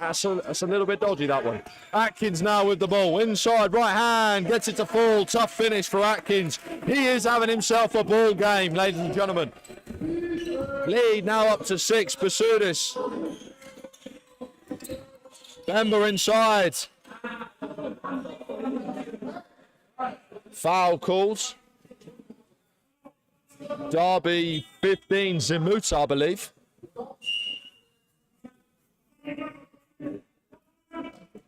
That's a little bit dodgy, that one. Atkins now with the ball. Inside, right hand. Gets it to fall. Tough finish for Atkins. He is having himself a ball game, ladies and gentlemen. Lead now up to 6. Basudis. Bemba inside. Foul calls. Derby 15, Zimuta, I believe.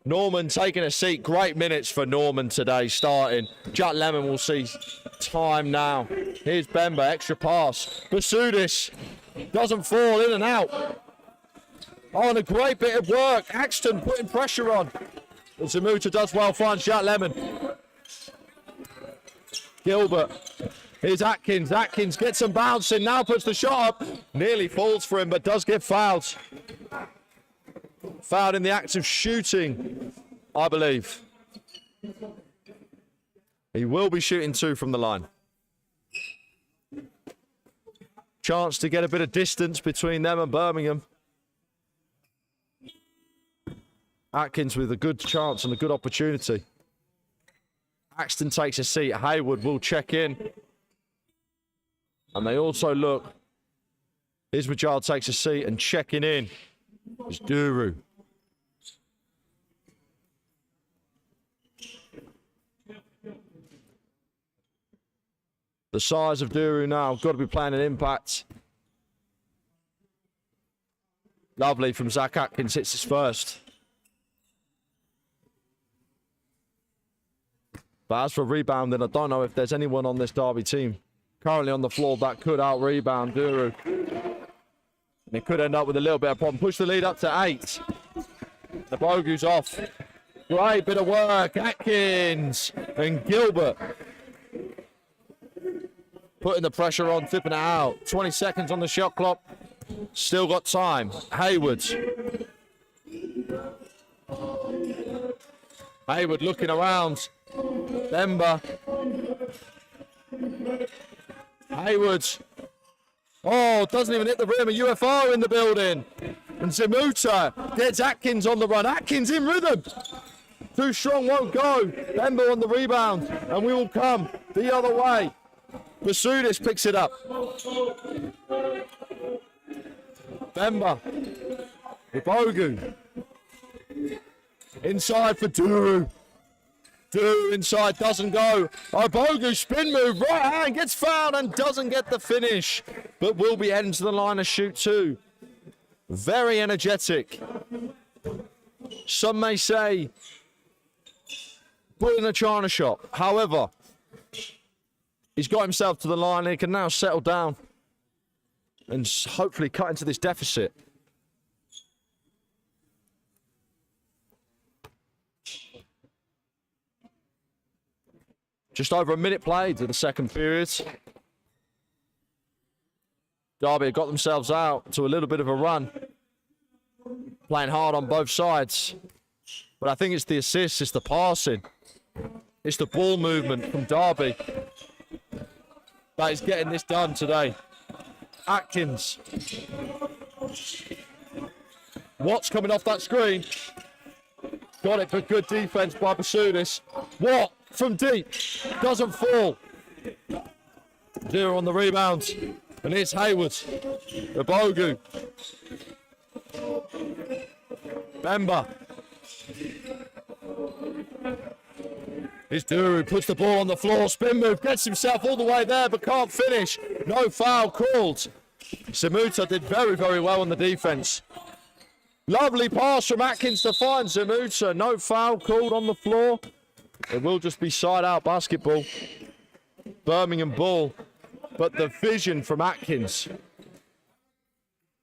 Norman taking a seat. Great minutes for Norman today starting. Jack Lemon will see time now. Here's Bemba, extra pass. Basudis doesn't fall, in and out. Oh, and a great bit of work. Axton putting pressure on. But Zimuta does well, finds Jack Lemon. Gilbert. Here's Atkins. Atkins gets some bouncing. Now puts the shot up. Nearly falls for him, but does get fouled. Fouled in the act of shooting, I believe. He will be shooting 2 from the line. Chance to get a bit of distance between them and Birmingham. Atkins with a good chance and a good opportunity. Axton takes a seat. Hayward will check in. And they also look. Ismail takes a seat, and checking in is Duru. The size of Duru now, got to be playing an impact. Lovely from Zach Atkins, hits his first. But as for rebounding, I don't know if there's anyone on this Derby team currently on the floor that could out-rebound Duru. And it could end up with a little bit of problem. Push the lead up to 8. The bogey's off. Great bit of work. Atkins and Gilbert putting the pressure on, tipping it out. 20 seconds on the shot clock. Still got time. Hayward. Hayward looking around. Bemba. Hayward. Oh, doesn't even hit the rim. A UFR in the building. And Zimuta gets Atkins on the run. Atkins in rhythm. Too strong, won't go. Bemba on the rebound. And we will come the other way. Basudis picks it up. Bemba. Ibogu. Inside for Duru. Duru inside, doesn't go. Ibogu spin move, right hand, gets fouled and doesn't get the finish. But will be heading to the line to shoot 2. Very energetic. Some may say put in a China shot. However, he's got himself to the line. He can now settle down and hopefully cut into this deficit. Just over a minute played to the second period. Derby got themselves out to a little bit of a run. Playing hard on both sides. But I think it's the assists, it's the passing. It's the ball movement from Derby that is getting this done today. Atkins. Watt's coming off that screen. Got it for good defense by Basudis. Watt from deep. Doesn't fall. 0 on the rebound. And here's Hayward. Ibogu. Bemba. Here's Duru, puts the ball on the floor, spin move, gets himself all the way there, but can't finish. No foul called. Zimuta did very, very well on the defense. Lovely pass from Atkins to find Zimuta. No foul called on the floor. It will just be side-out basketball. Birmingham ball, but the vision from Atkins.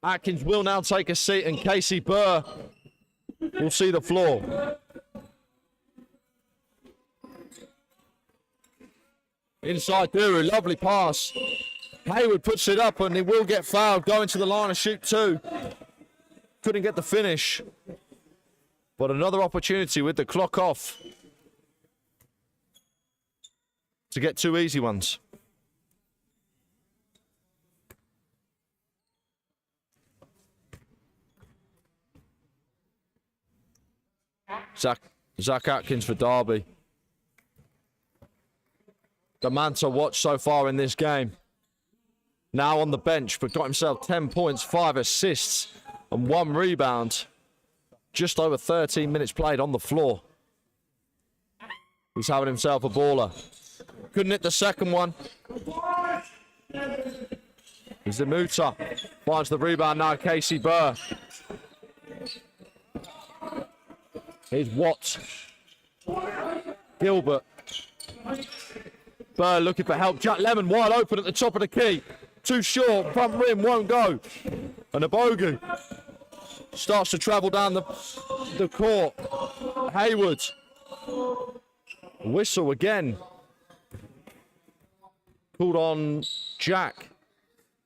Atkins will now take a seat, and Casey Burr will see the floor. Inside Duru, lovely pass. Hayward puts it up and he will get fouled. Going to the line and shoot 2. Couldn't get the finish. But another opportunity with the clock off to get 2 easy ones. Zach Atkins for Derby. The man to watch so far in this game. Now on the bench, but got himself 10 points, 5 assists, and 1 rebound. Just over 13 minutes played on the floor. He's having himself a baller. Couldn't hit the second one. Zamuta finds the rebound now, Casey Burr. Here's Watts. Gilbert. Burr looking for help. Jack Lemon wide open at the top of the key. Too short. Front rim won't go. And Abogu starts to travel down the court. Hayward. Whistle again. Called on Jack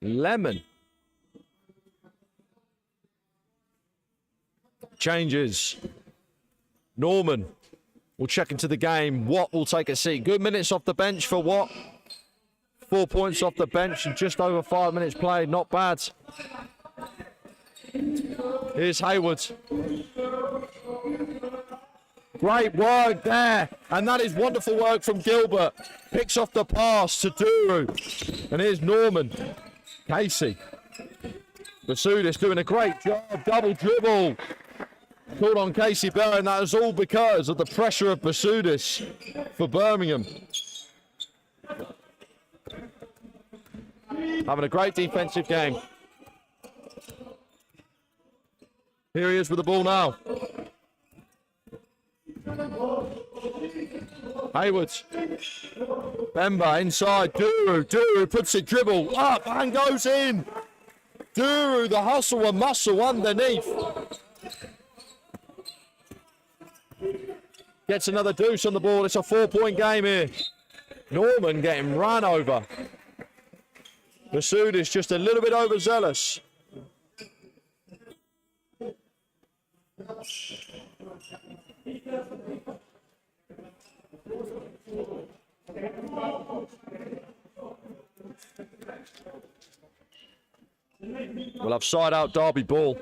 Lemon. Changes. Norman will check into the game. Watt will take a seat. Good minutes off the bench for Watt. 4 points off the bench and just over 5 minutes played. Not bad. Here's Hayward. Great work there. And that is wonderful work from Gilbert. Picks off the pass to Duru. And here's Norman. Casey. Basudis doing a great job. Double dribble. Called on Casey Burr, and that is all because of the pressure of Basudis for Birmingham. Having a great defensive game. Here he is with the ball now. Hayward. Bemba inside. Duru puts it dribble up and goes in. Duru, the hustle and muscle underneath. Gets another deuce on the ball. It's a 4-point game here. Norman getting run over. Basudis just a little bit overzealous. We'll have side out Derby ball.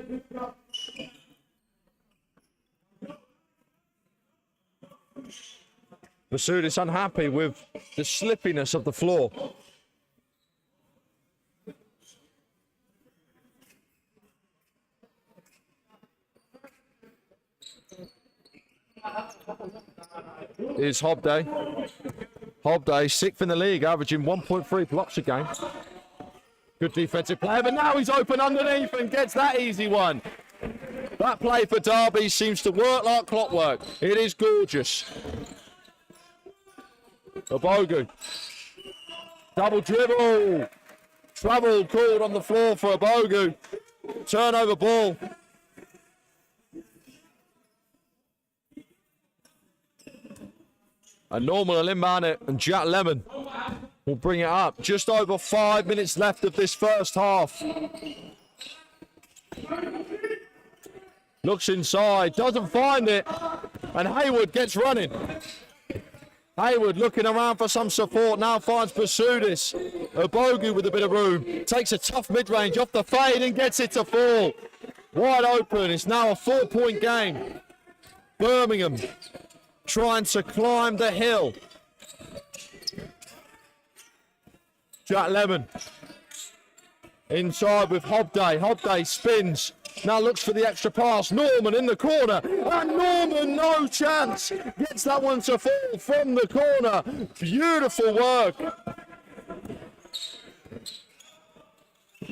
Basudis unhappy with the slippiness of the floor. Here's Hobday. Hobday, 6th in the league, averaging 1.3 blocks a game. Good defensive play, but now he's open underneath and gets that easy one. That play for Derby seems to work like clockwork. It is gorgeous. Abogu. Double dribble. Trouble called on the floor for Abogu. Turnover ball. And Norman will inbound it, and Jack Lemon will bring it up. Just over 5 minutes left of this first half. Looks inside, doesn't find it, and Hayward gets running. Hayward looking around for some support, now finds Basudis. Abogu with a bit of room. Takes a tough mid-range off the fade and gets it to fall. Wide open, it's now a 4-point game. Birmingham trying to climb the hill. Jack Lemon inside with Hobday. Hobday spins. Now looks for the extra pass. Norman in the corner. And Norman, no chance. Gets that one to fall from the corner. Beautiful work.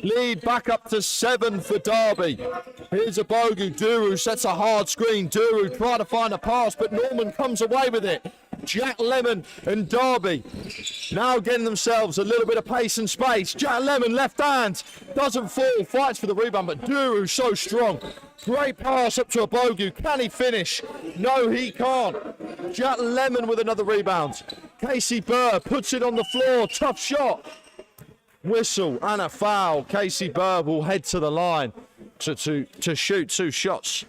Lead back up to 7 for Derby. Here's Abogu. Duru sets a hard screen. Duru trying to find a pass, but Norman comes away with it. Jack Lemon and Derby now getting themselves a little bit of pace and space. Jack Lemon, left hand, doesn't fall, fights for the rebound, but Duru so strong. Great pass up to Abogu. Can he finish? No, he can't. Jack Lemon with another rebound. Casey Burr puts it on the floor. Tough shot. whistle and a foul. Casey Burr will head to the line to shoot 2 shots.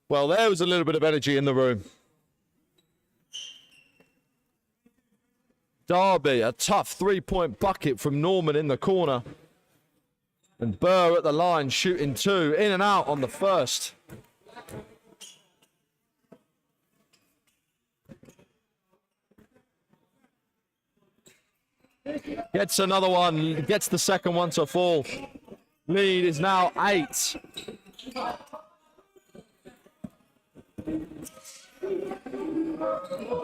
Well, there was a little bit of energy in the room. Derby, a tough 3-point bucket from Norman in the corner. And Burr at the line shooting 2, in and out on the first. Gets another one, gets the second one to fall. Lead is now 8.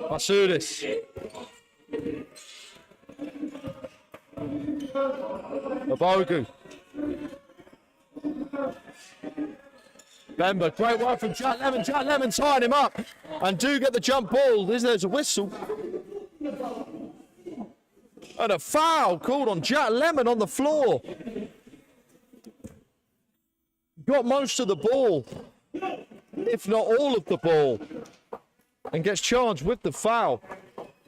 Masudis. Abogu. Bemba, great work from Jack Lemon. Jack Lemon tying him up. And do get the jump ball. There's a whistle. And a foul called on Jack Lemon on the floor. Got most of the ball, if not all of the ball, and gets charged with the foul.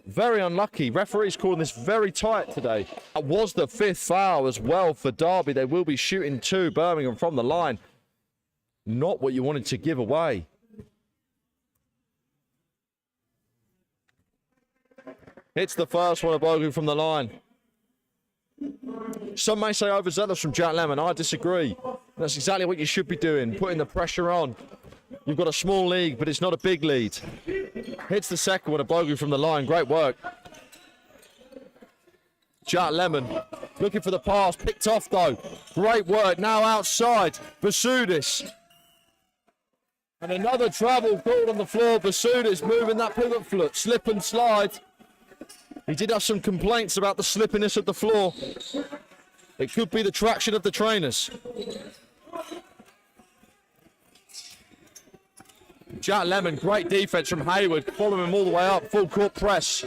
Very unlucky. Referee's calling this very tight today. That was the 5th foul as well for Derby. They will be shooting 2, Birmingham from the line. Not what you wanted to give away. Hits the first one of Bogu from the line. Some may say overzealous from Jack Lemon. I disagree. That's exactly what you should be doing, putting the pressure on. You've got a small lead, but it's not a big lead. Hits the second one of Bogu from the line. Great work. Jack Lemon looking for the pass. Picked off, though. Great work. Now outside. Basudis. And another travel called on the floor. Basudis moving that pivot foot. Slip and slide. He did have some complaints about the slippiness of the floor. It could be the traction of the trainers. Jack Lemon, great defense from Hayward, following him all the way up, full court press.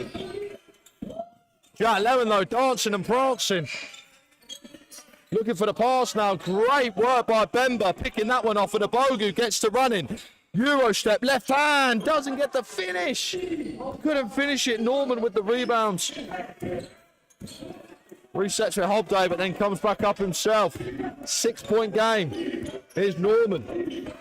Jack Lemon, though, dancing and prancing. Looking for the pass now. Great work by Bemba, picking that one off, and Abogu gets to running. Euro step, left hand, doesn't get the finish. Couldn't finish it. Norman with the rebounds. Resets for Hobday, but then comes back up himself. 6-point game. Here's Norman.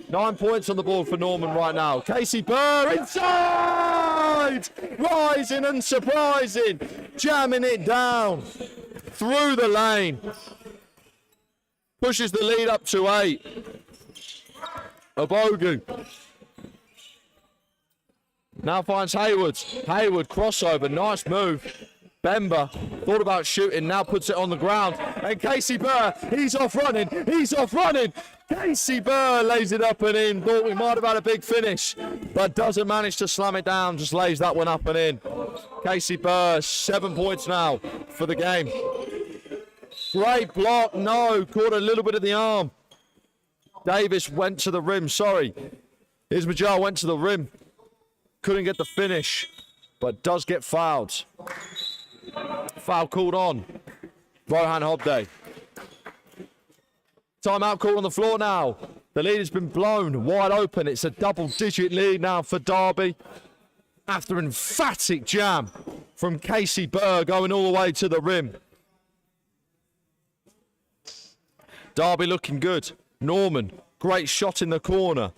9 points on the board for Norman right now. Casey Burr inside! Rising and surprising. Jamming it down. Through the lane. Pushes the lead up to 8. Abogu. Now finds Hayward. Hayward crossover. Nice move. Bemba thought about shooting. Now puts it on the ground. And Casey Burr, he's off running. He's off running. Casey Burr lays it up and in. Thought we might have had a big finish, but doesn't manage to slam it down. Just lays that one up and in. Casey Burr, 7 points now for the game. Great block. No, caught a little bit of the arm. Davis went to the rim. Sorry. Ismail went to the rim. Couldn't get the finish, but does get fouled. Foul called on Rohan Hobday. Timeout called on the floor now. The lead has been blown wide open. It's a double-digit lead now for Derby. After an emphatic jam from Casey Burr going all the way to the rim. Derby looking good. Norman, great shot in the corner.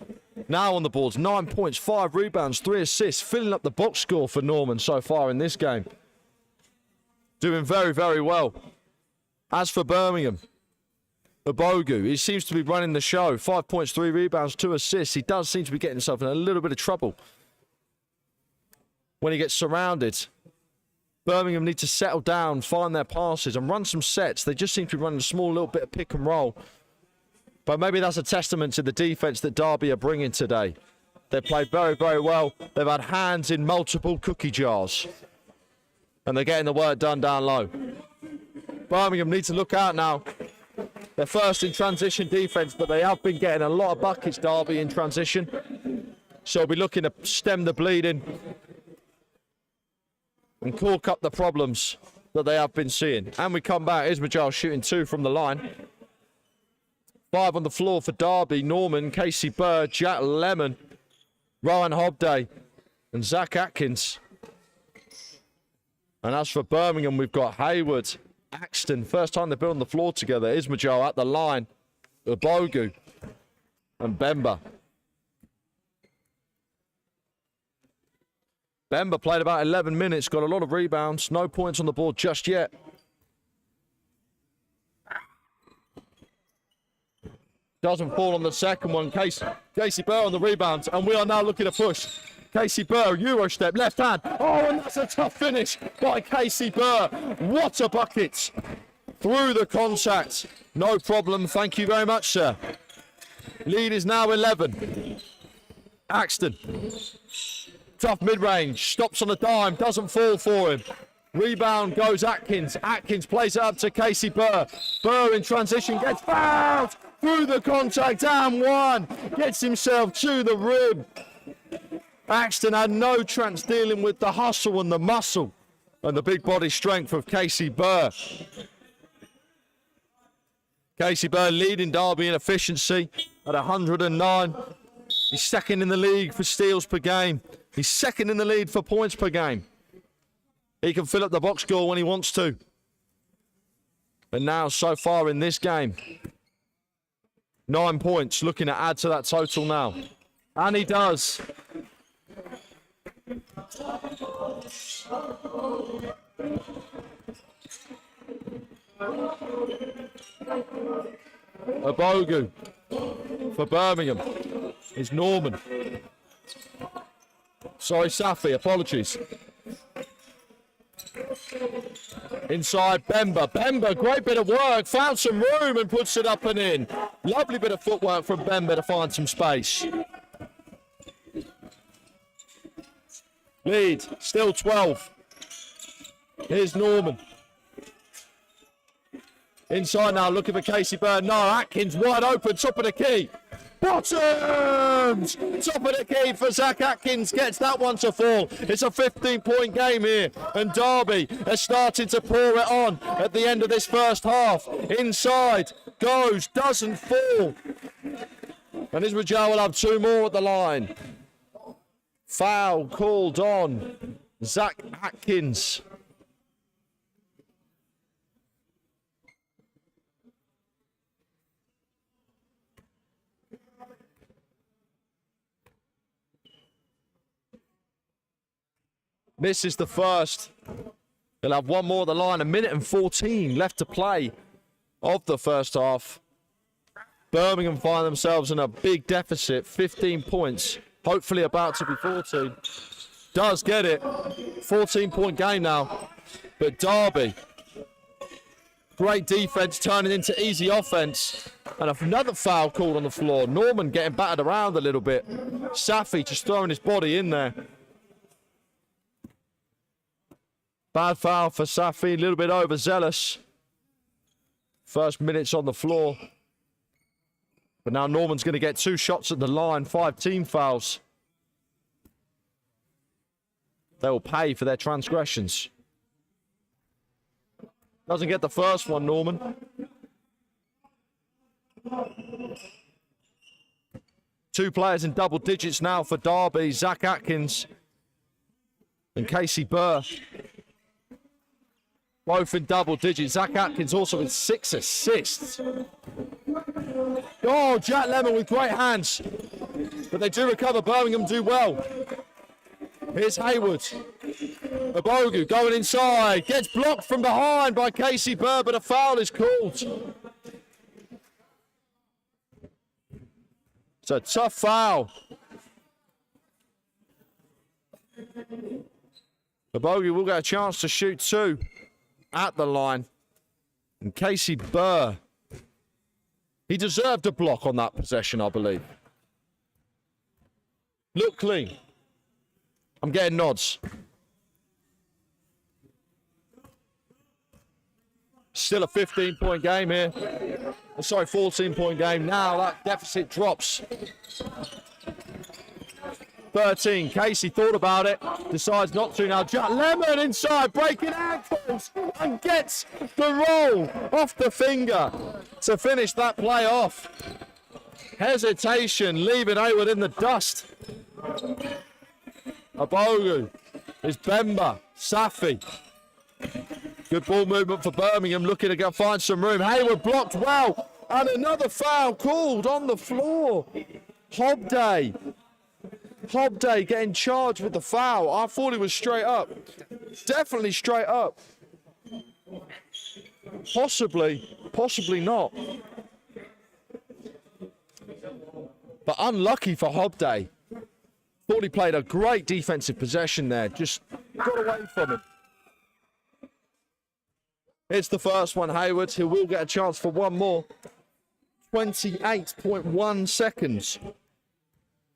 Now on the boards, 9 points, 5 rebounds, 3 assists. Filling up the box score for Norman so far in this game. Doing very, very well. As for Birmingham, Abogu, he seems to be running the show. 5 points, 3 rebounds, 2 assists. He does seem to be getting himself in a little bit of trouble when he gets surrounded. Birmingham need to settle down, find their passes and run some sets. They just seem to be running a small little bit of pick and roll. But maybe that's a testament to the defense that Derby are bringing today. They've played very, very well. They've had hands in multiple cookie jars. And they're getting the work done down low. Birmingham need to look out now. They're first in transition defense, but they have been getting a lot of buckets, Derby, in transition. So we'll be looking to stem the bleeding and cork up the problems that they have been seeing. And we come back. Ismail shooting 2 from the line. 5 on the floor for Derby. Norman, Casey Burr, Jack Lemon, Rohan Hobday, and Zach Atkins. And as for Birmingham, we've got Hayward, Axton. First time they've been on the floor together. Ismail at the line. Ubogu and Bemba. Bemba played about 11 minutes, got a lot of rebounds. No points on the board just yet. Doesn't fall on the second one. Casey Burr on the rebound. And we are now looking to push. Casey Burr, Euro step, left hand. Oh, and that's a tough finish by Casey Burr. What a bucket. Through the contact. No problem. Thank you very much, sir. Lead is now 11. Axton. Tough mid-range. Stops on a dime. Doesn't fall for him. Rebound goes Atkins. Atkins plays it up to Casey Burr. Burr in transition gets fouled. Through the contact and one. Gets himself to the rim. Axton had no chance dealing with the hustle and the muscle and the big body strength of Casey Burr. Casey Burr leading Derby in efficiency at 109. He's second in the league for steals per game. He's second in the league for points per game. He can fill up the box score when he wants to. And now, so far in this game, 9 points, looking to add to that total now. And he does. Ubogu for Birmingham is Norman. Sorry, Safi, apologies. Inside Bemba. Bemba, great bit of work. Found some room and puts it up and in. Lovely bit of footwork from Bemba to find some space. Lead, still 12. Here's Norman. Inside now, looking for Casey Burr. No, Atkins wide open, top of the key. Bottoms! Top of the key for Zach Atkins. Gets that one to fall. It's a 15-point game here. And Derby are starting to pour it on at the end of this first half. Inside, goes, doesn't fall. And Ismail will have 2 more at the line. Foul called on Zach Atkins. This is the first. They'll have 1 more at the line. 1:14 left to play of the first half. Birmingham find themselves in a big deficit. 15 points. Hopefully about to be 14. Does get it. 14-point game now. But Derby, great defense turning into easy offense. And another foul called on the floor. Norman getting battered around a little bit. Safi just throwing his body in there. Bad foul for Safi, a little bit overzealous. First minutes on the floor. But now Norman's going to get 2 shots at the line, 5 team fouls. They will pay for their transgressions. Doesn't get the first one, Norman. Two players in double digits now for Derby, Zach Atkins and Casey Burr. Both in double digits. Zach Atkins also with 6 assists. Oh, Jack Lemon with great hands. But they do recover. Birmingham do well. Here's Hayward. Ubogu going inside. Gets blocked from behind by Casey Burr, but a foul is called. It's a tough foul. Ubogu will get a chance to shoot 2 at the line. And Casey Burr, he deserved a block on that possession, I believe. Look clean. I'm getting nods. Still a 15-point game here. Oh, sorry, 14-point game. Now that deficit drops. 13. Casey thought about it, decides not to now. Jack Lemon inside, breaking ankles, and gets the roll off the finger to finish that play off. Hesitation, leaving Hayward in the dust. Ubogu is Bemba, Safi. Good ball movement for Birmingham, looking to find some room. Hayward blocked well, and another foul called on the floor. Hobday getting charged with the foul. I thought he was straight up. Definitely straight up. Possibly not. But unlucky for Hobday. Thought he played a great defensive possession there. Just got away from him. It's the first one, Hayward. He will get a chance for one more. 28.1 seconds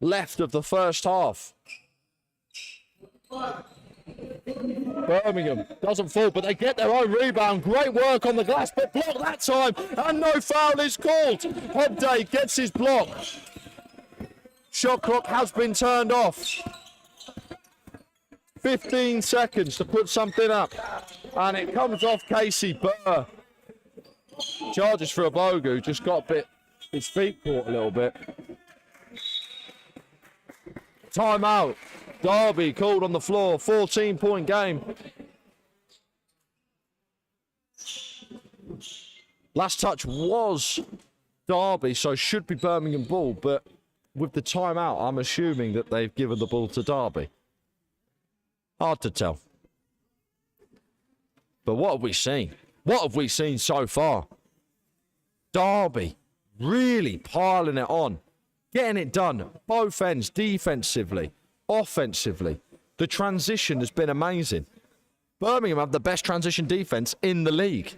left of the first half. Birmingham doesn't fall, but they get their own rebound. Great work on the glass, but blocked that time, and no foul is called. Hobday gets his block. Shot clock has been turned off. 15 seconds to put something up, and it comes off Casey Burr. Charges for a Bogu, just got a bit, his feet caught a little bit. Timeout. Derby called on the floor. 14-point game. Last touch was Derby, so should be Birmingham ball, but with the timeout, I'm assuming that they've given the ball to Derby. Hard to tell. But what have we seen? What have we seen so far? Derby really piling it on. Getting it done. Both ends, defensively, offensively. The transition has been amazing. Birmingham have the best transition defense in the league.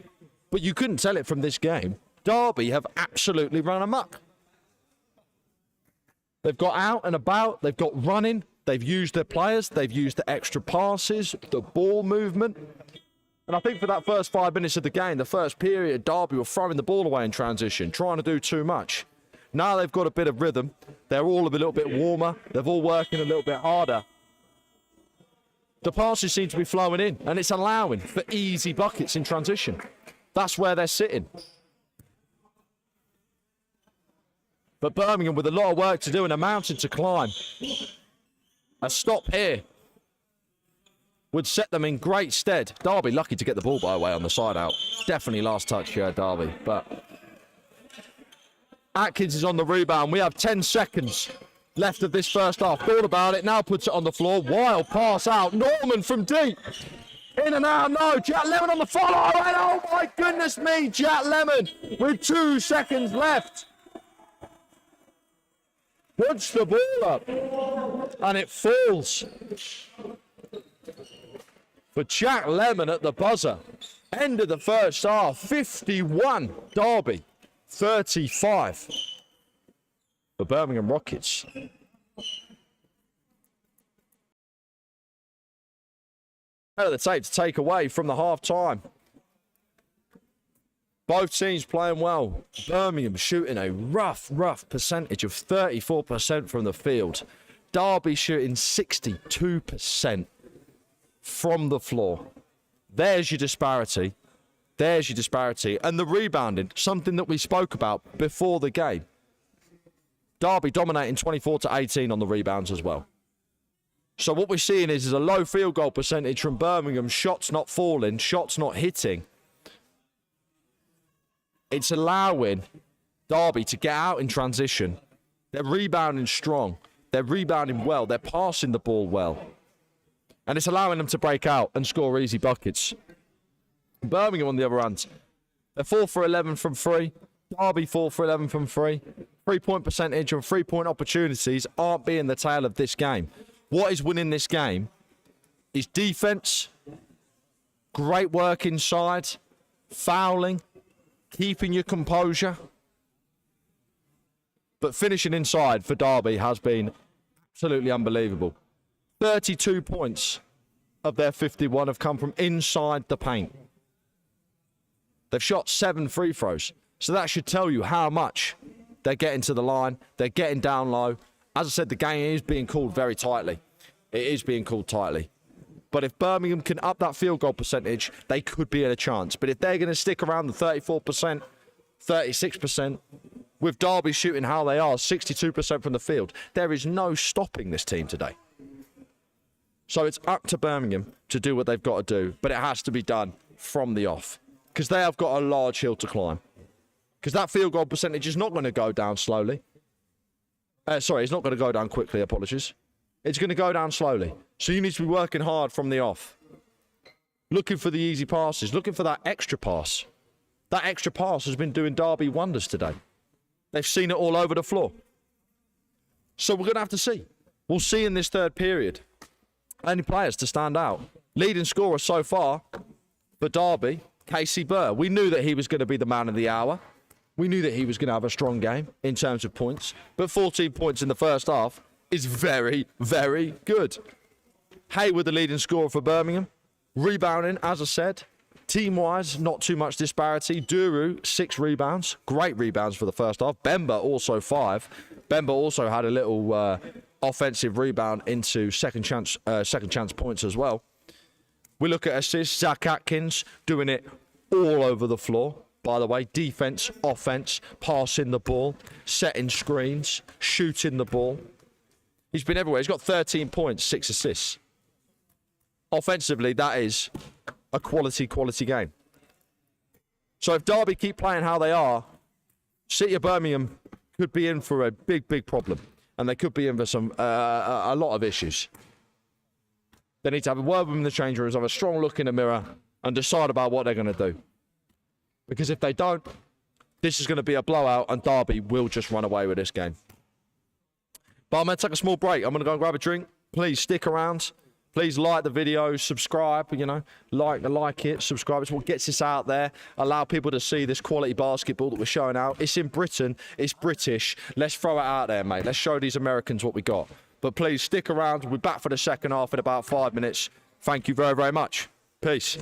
But you couldn't tell it from this game. Derby have absolutely run amok. They've got out and about. They've got running. They've used their players. They've used the extra passes, the ball movement. And I think for that first 5 minutes of the game, the first period, Derby were throwing the ball away in transition, trying to do too much. Now they've got a bit of rhythm. They're all a little bit warmer. They're all working a little bit harder. The passes seem to be flowing in, and it's allowing for easy buckets in transition. That's where they're sitting. But Birmingham with a lot of work to do and a mountain to climb. A stop here would set them in great stead. Derby lucky to get the ball, by the way, on the side out. Definitely last touch here, Derby. But Atkins is on the rebound. We have 10 seconds left of this first half. Thought about it, now puts it on the floor. Wild pass out. Norman from deep. In and out, no. Jack Lemon on the follow. And oh my goodness me, Jack Lemon with 2 seconds left. Puts the ball up. And it falls. For Jack Lemon at the buzzer. End of the first half. 51 Derby. 35 for Birmingham Rockets. Out of the tape to take away from the half time. Both teams playing well. Birmingham shooting a rough percentage of 34% from the field. Derby shooting 62% from the floor. There's your disparity. There's your disparity. And the rebounding, something that we spoke about before the game. Derby dominating 24-18 on the rebounds as well. So what we're seeing is a low field goal percentage from Birmingham. Shots not falling, shots not hitting. It's allowing Derby to get out in transition. They're rebounding strong. They're rebounding well. They're passing the ball well. And it's allowing them to break out and score easy buckets. Birmingham, on the other hand, they're 4 for 11 from 3. Derby 4 for 11 from 3. 3-point percentage and 3-point opportunities aren't being the tale of this game. What is winning this game is defense, great work inside, fouling, keeping your composure. But finishing inside for Derby has been absolutely unbelievable. 32 points of their 51 have come from inside the paint. They've shot 7 free throws. So that should tell you how much they're getting to the line. They're getting down low. As I said, the game is being called very tightly. It is being called tightly. But if Birmingham can up that field goal percentage, they could be in a chance. But if they're going to stick around the 34%, 36%, with Derby shooting how they are, 62% from the field, there is no stopping this team today. So it's up to Birmingham to do what they've got to do. But it has to be done from the off, because they have got a large hill to climb. Because that field goal percentage is not going to go down slowly. Sorry, it's not going to go down quickly, apologies. It's going to go down slowly. So you need to be working hard from the off. Looking for the easy passes, looking for that extra pass. That extra pass has been doing Derby wonders today. They've seen it all over the floor. So we're going to have to see. We'll see in this third period. Only players to stand out. Leading scorer so far for Derby, Casey Burr. We knew that he was going to be the man of the hour. We knew that he was going to have a strong game in terms of points. But 14 points in the first half is very, very good. Hayward, the leading scorer for Birmingham. Rebounding, as I said. Team-wise, not too much disparity. Duru, 6 rebounds. Great rebounds for the first half. Bemba, also 5. Bemba also had a little offensive rebound into second chance points as well. We look at assists. Zach Atkins doing it all over the floor. By the way, defense, offense, passing the ball, setting screens, shooting the ball. He's been everywhere. He's got 13 points, 6 assists. Offensively, that is a quality game. So if Derby keep playing how they are, City of Birmingham could be in for a big problem. And they could be in for some a lot of issues. They need to have a word with them in the change rooms, have a strong look in the mirror, and decide about what they're going to do. Because if they don't, this is going to be a blowout, and Derby will just run away with this game. But I'm going to take a small break. I'm going to go and grab a drink. Please stick around. Please like the video, subscribe, you know, like it, subscribe. It's what gets us out there. Allow people to see this quality basketball that we're showing out. It's in Britain. It's British. Let's throw it out there, mate. Let's show these Americans what we got. But please stick around. We'll be back for the second half in about 5 minutes. Thank you very, very much. Peace.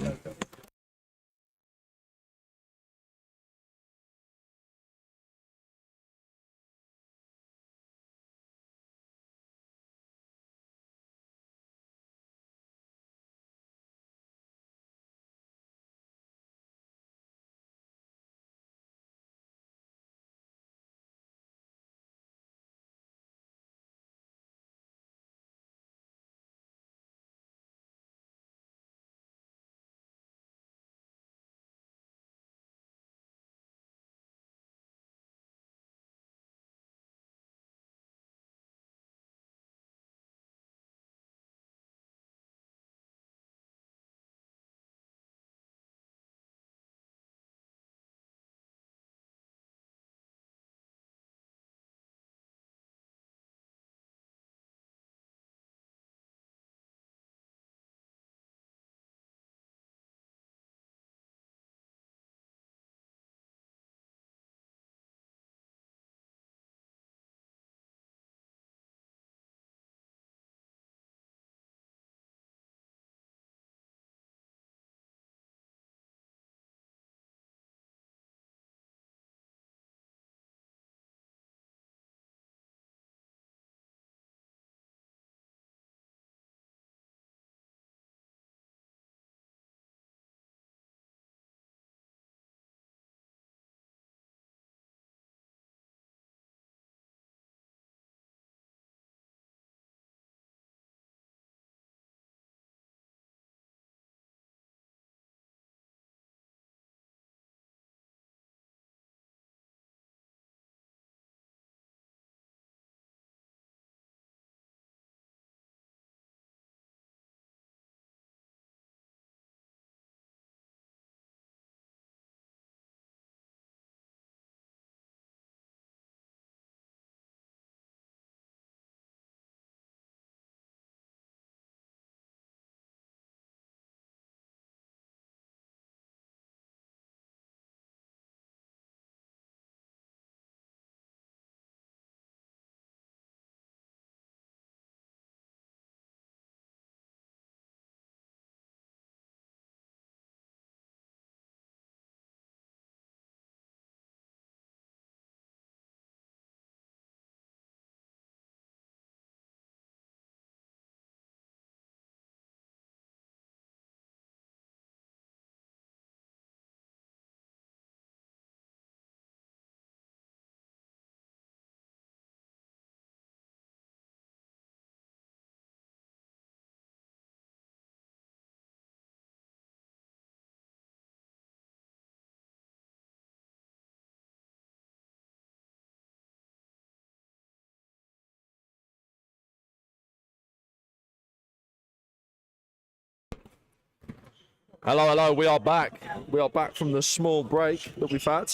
Hello, hello, we are back. We are back from the small break that we've had.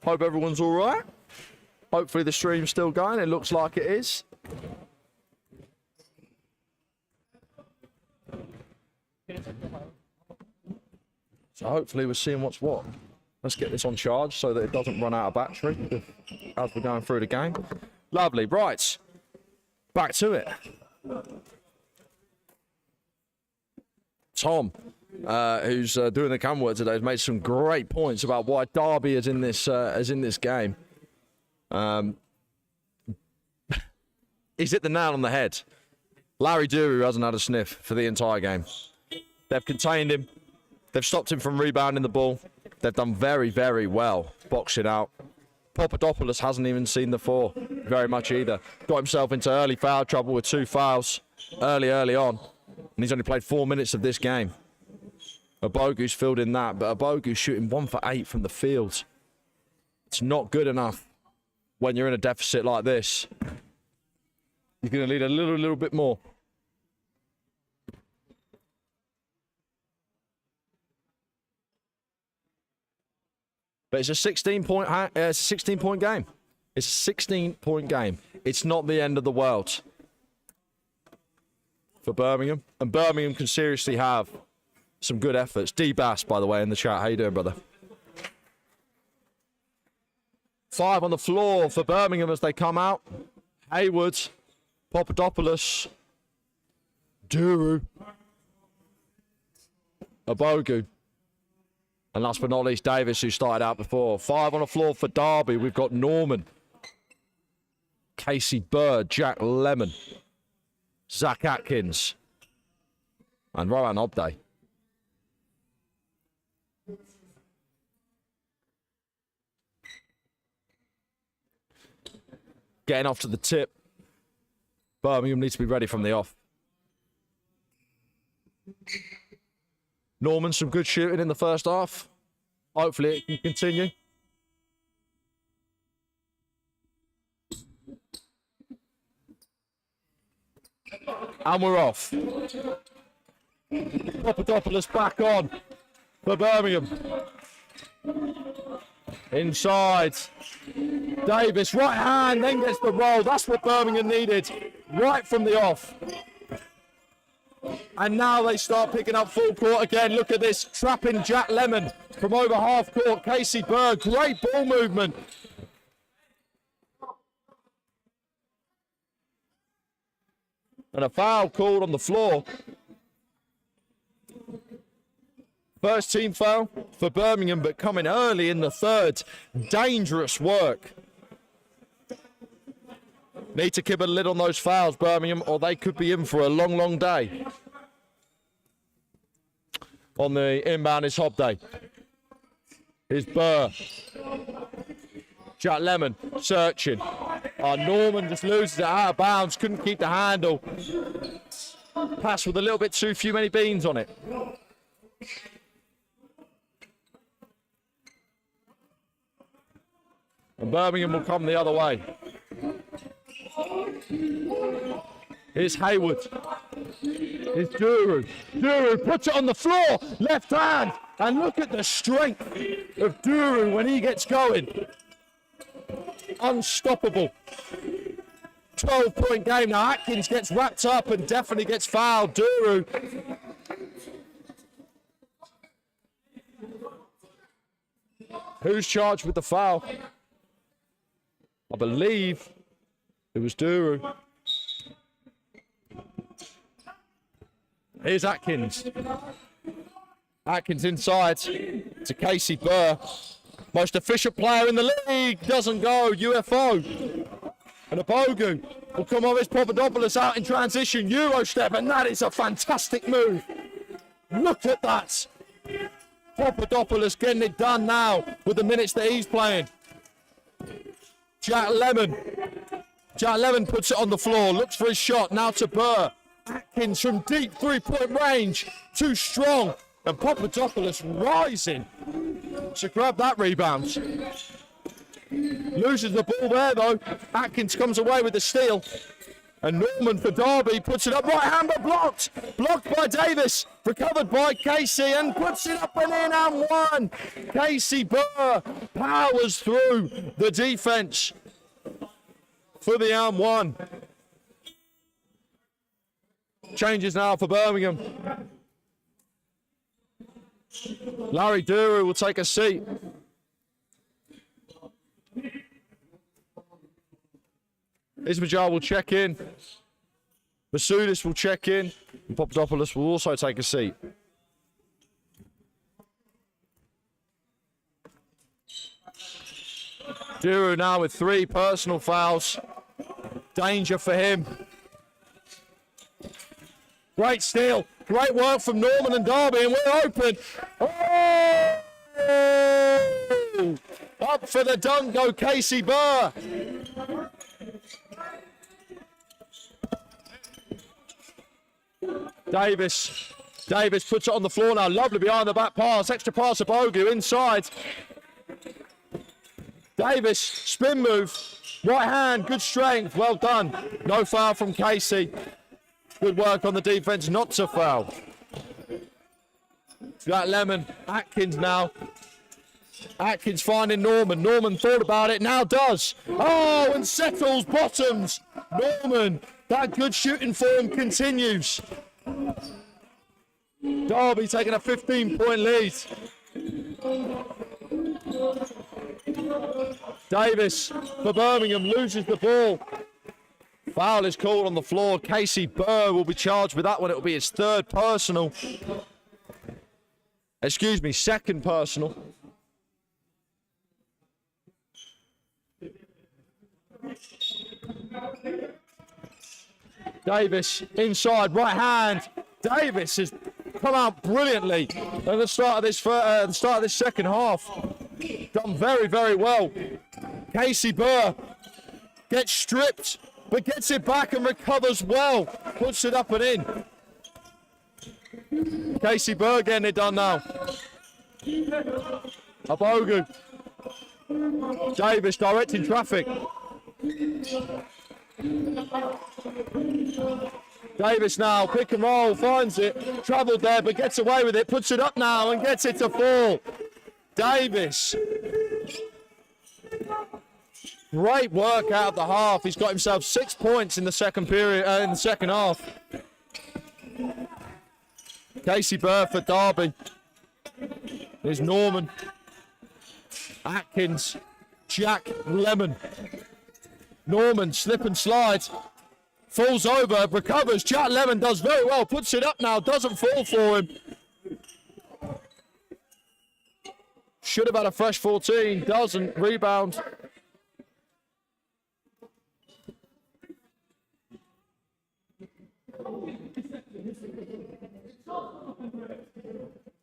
Hope everyone's all right. Hopefully the stream's still going. It looks like it is. So hopefully we're seeing what's what. Let's get this on charge so that it doesn't run out of battery as we're going through the game. Lovely, right. Back to it. Tom, who's doing the camera work today, has made some great points about why Derby is in this game. He's hit the nail on the head. Larry Duru hasn't had a sniff for the entire game. They've contained him. They've stopped him from rebounding the ball. They've done very, very well boxing out. Papadopoulos hasn't even seen the floor very much either. Got himself into early foul trouble with 2 fouls early on. And he's only played 4 minutes of this game. Abogu's filled in that, but Abogu's shooting 1 for 8 from the field. It's not good enough when you're in a deficit like this. You're going to need a little bit more. But it's a 16-point game. It's a 16-point game. It's not the end of the world for Birmingham. And Birmingham can seriously have some good efforts. D-Bass, by the way, in the chat. How you doing, brother? 5 on the floor for Birmingham as they come out. Hayward, Papadopoulos, Duru, Abogu. And last but not least, Davis, who started out before. 5 on the floor for Derby. We've got Norman, Casey Bird, Jack Lemon, Zach Atkins, and Rohan Obday. Getting off to the tip. Birmingham needs to be ready from the off. Norman, some good shooting in the first half. Hopefully it can continue. And we're off. Papadopoulos back on for Birmingham. Inside. Davis, right hand, then gets the roll. That's what Birmingham needed. Right from the off. And now they start picking up full court again. Look at this, trapping Jack Lemon from over half court. Casey Bird, great ball movement. And a foul called on the floor. First team foul for Birmingham, but coming early in the third. Dangerous work. Need to keep a lid on those fouls, Birmingham, or they could be in for a long, long day. On the inbound is Hobday. Here's Burr. Jack Lemon searching. Norman just loses it out of bounds. Couldn't keep the handle. Pass with a little bit too many beans on it. And Birmingham will come the other way. Here's Hayward. Here's Duru. Duru puts it on the floor. Left hand. And look at the strength of Duru when he gets going. Unstoppable. 12-point game. Now Atkins gets wrapped up and definitely gets fouled. Duru. Who's charged with the foul? I believe it was Duru. Here's Atkins. Atkins inside to Casey Burr. Most efficient player in the league. Doesn't go. UFO. And Abogu will come over. It's Papadopoulos out in transition. Euro step. And that is a fantastic move. Look at that. Papadopoulos getting it done now with the minutes that he's playing. Jack Lemon. Jack Lemon puts it on the floor. Looks for his shot. Now to Burr. Atkins from deep three-point range. Too strong. And Papadopoulos rising to grab that rebound. Loses the ball there, though. Atkins comes away with the steal. And Norman for Derby puts it up, right hand but blocked. Blocked by Davis, recovered by Casey and puts it up and in and one. Casey Burr powers through the defense for the and one. Changes now for Birmingham. Larry Duru will take a seat. Ismail will check in. Masudis will check in. And Papadopoulos will also take a seat. Duru now with 3 personal fouls. Danger for him. Great steal. Great work from Norman and Derby, and we're open. Oh! Up for the dunk go Casey Burr. Davis puts it on the floor now. Lovely behind the back pass. Extra pass to Bogu inside. Davis, spin move. Right hand, good strength. Well done. No foul from Casey. Good work on the defense not to foul. Got Lemon. Atkins now. Atkins finding Norman. Norman thought about it, now does. Oh, and settles bottoms. Norman, that good shooting form continues. Derby taking a 15-point lead. Davis for Birmingham loses the ball. Foul is called on the floor. Casey Burr will be charged with that one. It will be his 3rd personal. Excuse me, 2nd personal. Davis inside, right hand. Davis has come out brilliantly at the start of this second half. Done very, very well. Casey Burr gets stripped, but gets it back and recovers well. Puts it up and in. Casey Burr getting it done now. Abogu. Davis directing traffic. Davis now, pick and roll, finds it, travelled there but gets away with it, puts it up now and gets it to fall. Davis. Great work out of the half. He's got himself 6 points in the second period, in the second half. Casey Burr for Derby. There's Norman. Atkins. Jack Lemon. Norman, slip and slide. Falls over, recovers. Jack Lemon does very well. Puts it up now, doesn't fall for him. Should have had a fresh 14, doesn't. Rebound.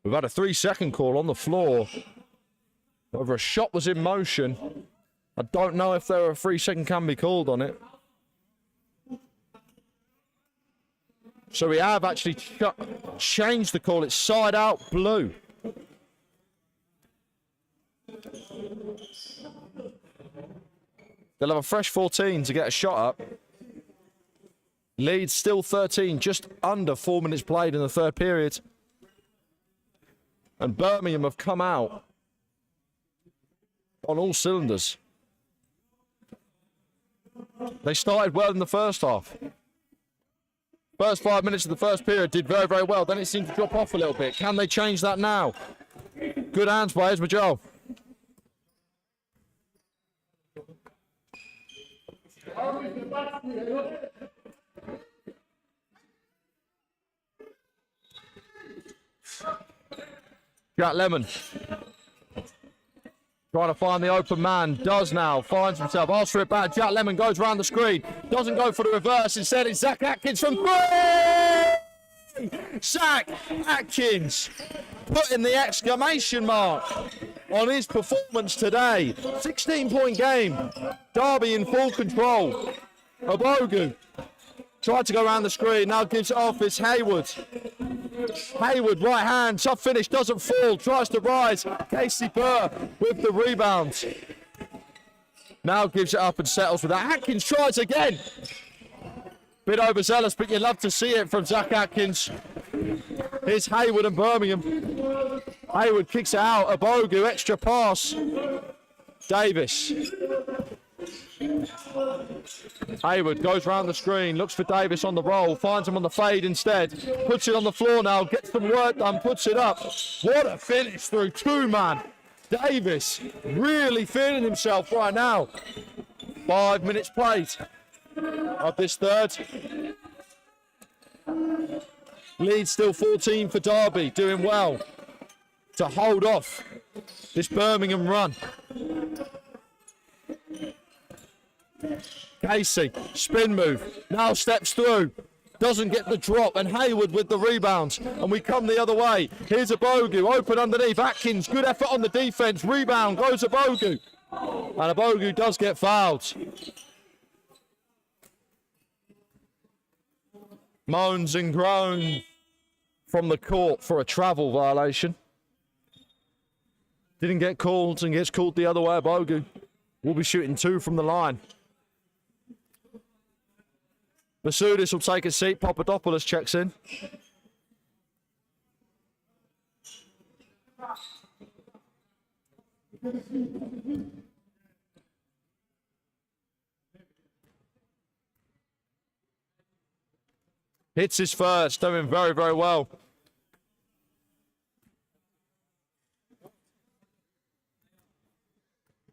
We've had a 3-second call on the floor. Whether a shot was in motion, I don't know if there a 3-second can be called on it. So we have actually changed the call. It's side out blue. They'll have a fresh 14 to get a shot up. Lead still 13, just under 4 minutes played in the third period. And Birmingham have come out on all cylinders. They started well in the first half. First 5 minutes of the first period did very, very well. Then it seemed to drop off a little bit. Can they change that now? Good hands by Esmajoe. Jack Lemon. Trying to find the open man. Does now. Finds himself. Asks for it back. Jack Lemon goes round the screen. Doesn't go for the reverse. Instead, it's Zach Atkins from three! Zach Atkins putting the exclamation mark on his performance today. 16-point game. Derby in full control. Abogu tried to go around the screen. Now gives it off. It's Hayward. Hayward, right hand, tough finish, doesn't fall, tries to rise. Casey Burr with the rebound. Now gives it up and settles with that. Atkins tries again. Bit overzealous, but you love to see it from Zach Atkins. Here's Hayward and Birmingham. Hayward kicks it out. Abogu, extra pass. Davis. Hayward goes round the screen, looks for Davis on the roll, finds him on the fade instead. Puts it on the floor now, gets some work done, puts it up. What a finish through two, man. Davis really feeling himself right now. 5 minutes played of this third. Lead still 14 for Derby, doing well to hold off this Birmingham run. Casey, spin move, now steps through, doesn't get the drop, and Hayward with the rebounds, and we come the other way. Here's Abogu, open underneath, Atkins, good effort on the defense, rebound, goes Abogu, and Abogu does get fouled. Moans and groans from the court for a travel violation. Didn't get called and gets called the other way. Abogu will be shooting 2 from the line. Basudis will take a seat. Papadopoulos checks in. Hits his first, doing very, very well.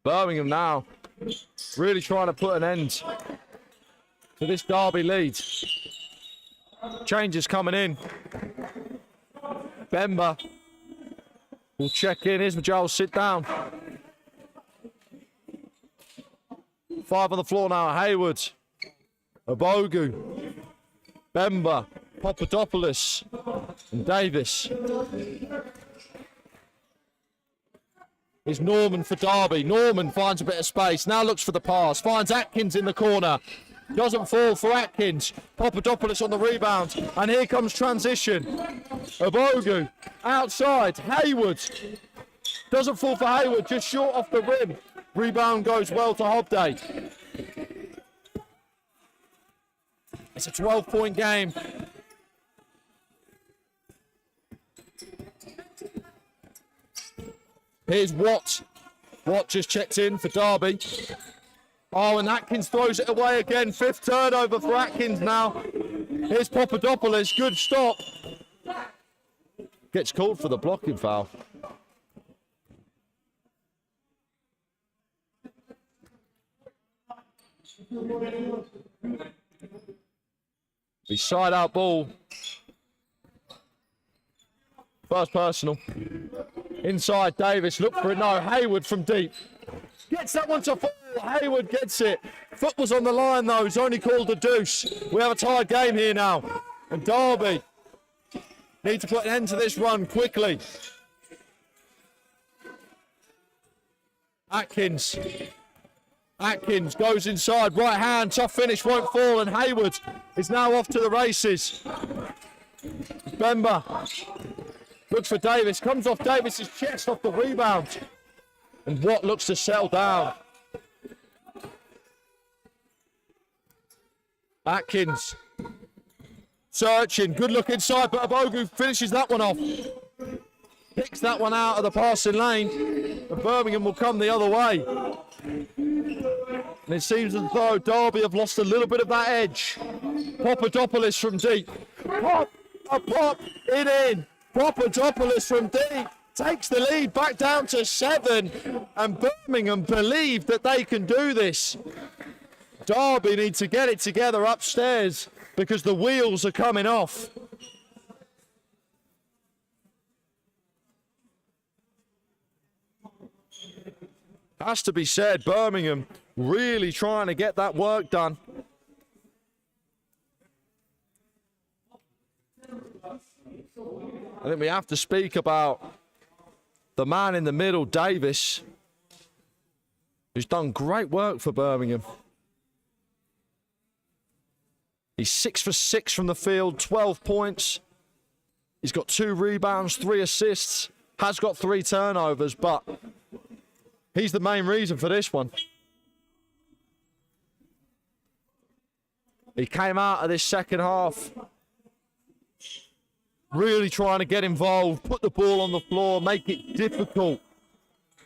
Birmingham now really trying to put an end to this Derby lead. Changes coming in. Bemba will check in. Here's Majal, sit down. 5 on the floor now. Hayward, Abogu, Bemba, Papadopoulos, and Davis. Is Norman for Derby. Norman finds a bit of space. Now looks for the pass. Finds Atkins in the corner. Doesn't fall for Atkins. Papadopoulos on the rebound. And here comes transition. Abogu outside. Hayward. Doesn't fall for Hayward. Just short off the rim. Rebound goes well to Hobday. It's a 12-point game. Here's Watt. Watt just checked in for Derby. Oh, and Atkins throws it away again. 5th turnover for Atkins now. Here's Papadopoulos. Good stop. Gets called for the blocking foul. Be side out ball. First personal. Inside, Davis, look for it, no, Hayward from deep. Gets that one to fall, Hayward gets it. Foot was on the line though, he's only called a deuce. We have a tied game here now. And Derby need to put an end to this run quickly. Atkins goes inside, right hand, tough finish, won't fall, and Hayward is now off to the races. Bemba looks for Davis, comes off Davis's chest off the rebound. And Watt looks to settle down. Atkins searching, good look inside, but Abogu finishes that one off. Picks that one out of the passing lane, and Birmingham will come the other way. And it seems as though Derby have lost a little bit of that edge. Papadopoulos from deep. Pop, it in. Papadopoulos from deep takes the lead back down to 7, and Birmingham believe that they can do this. Derby need to get it together upstairs because the wheels are coming off. Has to be said, Birmingham really trying to get that work done. I think we have to speak about the man in the middle, Davis, who's done great work for Birmingham. He's 6 for 6 from the field, 12 points. He's got 2 rebounds, 3 assists, has got 3 turnovers, but he's the main reason for this one. He came out of this second half really trying to get involved, put the ball on the floor, make it difficult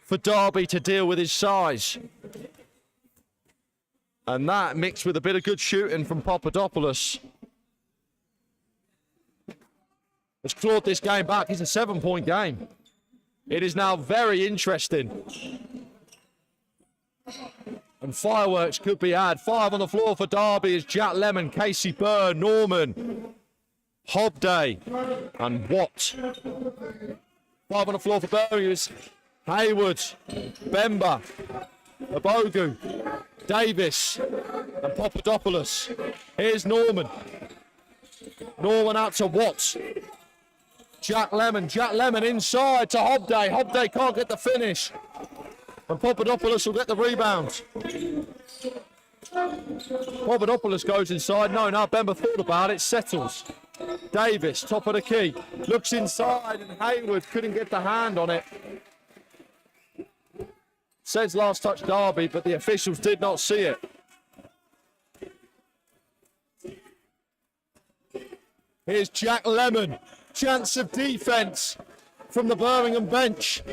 for Derby to deal with his size. And that mixed with a bit of good shooting from Papadopoulos has clawed this game back. It's a 7-point game. It is now very interesting. And fireworks could be had. 5 on the floor for Derby is Jack Lemon, Casey Burr, Norman, Hobday, and Watt. 5 on the floor for Birmingham is Hayward, Bemba, Abogu, Davis, and Papadopoulos. Here's Norman. Norman out to Watt. Jack Lemon inside to Hobday. Hobday can't get the finish. And Papadopoulos will get the rebound. Papadopoulos goes inside. No, Bemba thought about it. Settles. Davis, top of the key. Looks inside and Hayward couldn't get the hand on it. Says last touch Derby, but the officials did not see it. Here's Jack Lemon. Chance of defense from the Birmingham bench.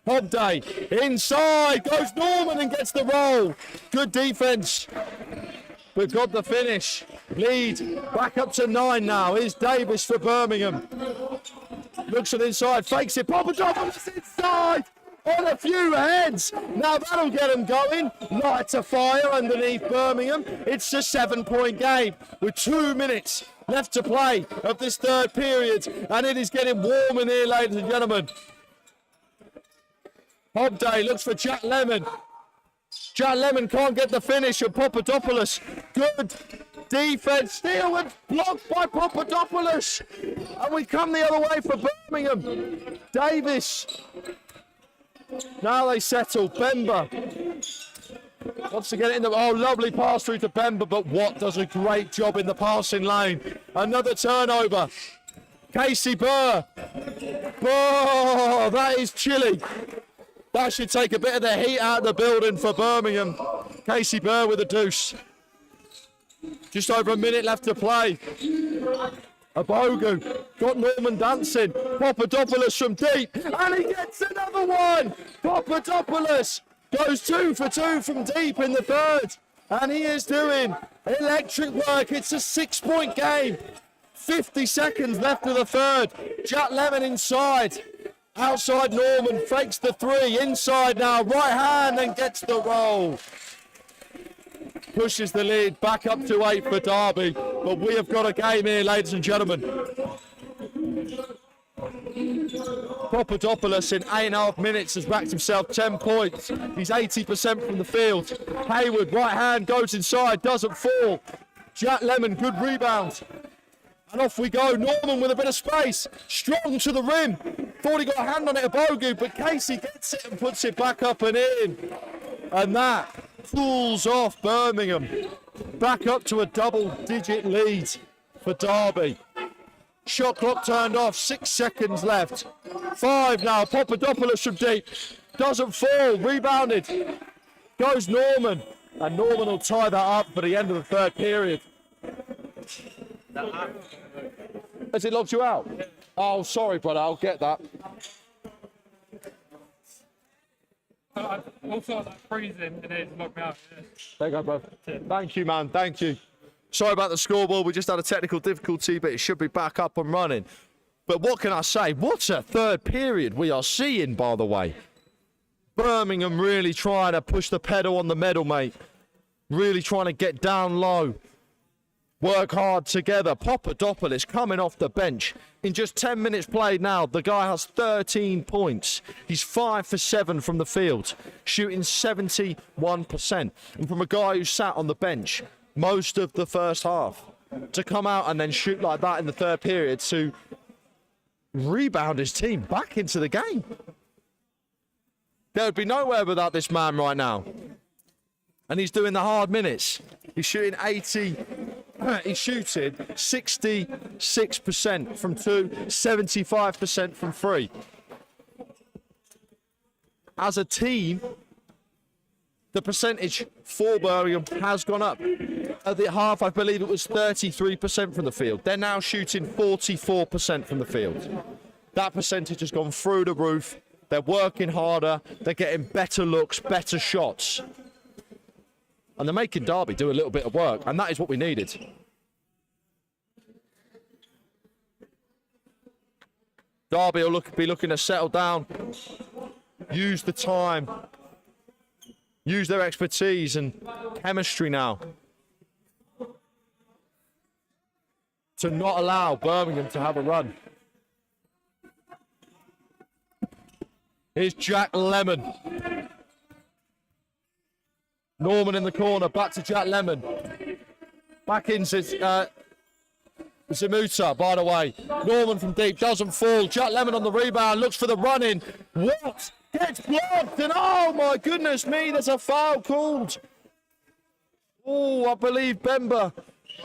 Hobday inside, goes Norman and gets the roll. Good defense. We've got the finish. Lead back up to 9 now. Here's Davis for Birmingham. Looks it inside, fakes it. Papadopoulos inside on a few heads. Now that'll get them going. Lights a fire underneath Birmingham. It's a 7-point game with 2 minutes left to play of this third period. And it is getting warm in here, ladies and gentlemen. Hobday looks for Jack Lemon. Jack Lemon can't get the finish of Papadopoulos. Good defense. Steal and blocked by Papadopoulos. And we come the other way for Birmingham. Davis. Now they settle. Bemba wants to get it in the... Oh, lovely pass through to Bemba, but Watt does a great job in the passing lane. Another turnover. Casey Burr. Oh, that is chilly. That should take a bit of the heat out of the building for Birmingham. Casey Burr with a deuce. Just over a minute left to play. Abogu got Norman dancing. Papadopoulos from deep, and he gets another one. Papadopoulos goes 2 for 2 from deep in the third, and he is doing electric work. It's a 6-point game. 50 seconds left of the third. Jack Lemon inside. Outside Norman, fakes the 3, inside now, right hand and gets the roll. Pushes the lead back up to 8 for Derby, but we have got a game here, ladies and gentlemen. Papadopoulos in 8.5 minutes has backed himself 10 points. He's 80% from the field. Hayward, right hand, goes inside, doesn't fall. Jack Lemon, good rebound. And off we go. Norman with a bit of space. Strong to the rim. Thought he got a hand on it, Abogu, but Casey gets it and puts it back up and in. And that pulls off Birmingham. Back up to a double-digit lead for Derby. Shot clock turned off. 6 seconds left. 5 now. Papadopoulos from deep. Doesn't fall. Rebounded. Goes Norman. And Norman will tie that up for the end of the third period. Has it locked you out? Oh, sorry, brother. I'll get that. I also was like freezing and then it locked me out. Yeah. There you go, bro. Thank you, man. Thank you. Sorry about the scoreboard. We just had a technical difficulty, but it should be back up and running. But what can I say? What a third period we are seeing, by the way. Birmingham really trying to push the pedal on the metal, mate. Really trying to get down low. Work hard together. Papadopoulos coming off the bench. In just 10 minutes played now, the guy has 13 points. He's 5 for 7 from the field, shooting 71%. And from a guy who sat on the bench most of the first half, to come out and then shoot like that in the third period to rebound his team back into the game. There would be nowhere without this man right now. And he's doing the hard minutes. He's shooting 66% from 2, 75% from 3. As a team, the percentage for Birmingham has gone up. at the half, I believe it was 33% from the field. They're now shooting 44% from the field. That percentage has gone through the roof. They're working harder. They're getting better looks, better shots. And they're making Derby do a little bit of work, and that is what we needed. Derby will be looking to settle down, use the time, use their expertise and chemistry now to not allow Birmingham to have a run. Here's Jack Lemon. Norman in the corner, back to Jack Lemon. Back in Zimuta, by the way. Norman from deep, doesn't fall. Jack Lemon on the rebound, looks for the run-in. What? Gets blocked, and oh my goodness me, there's a foul called. Oh, I believe Bemba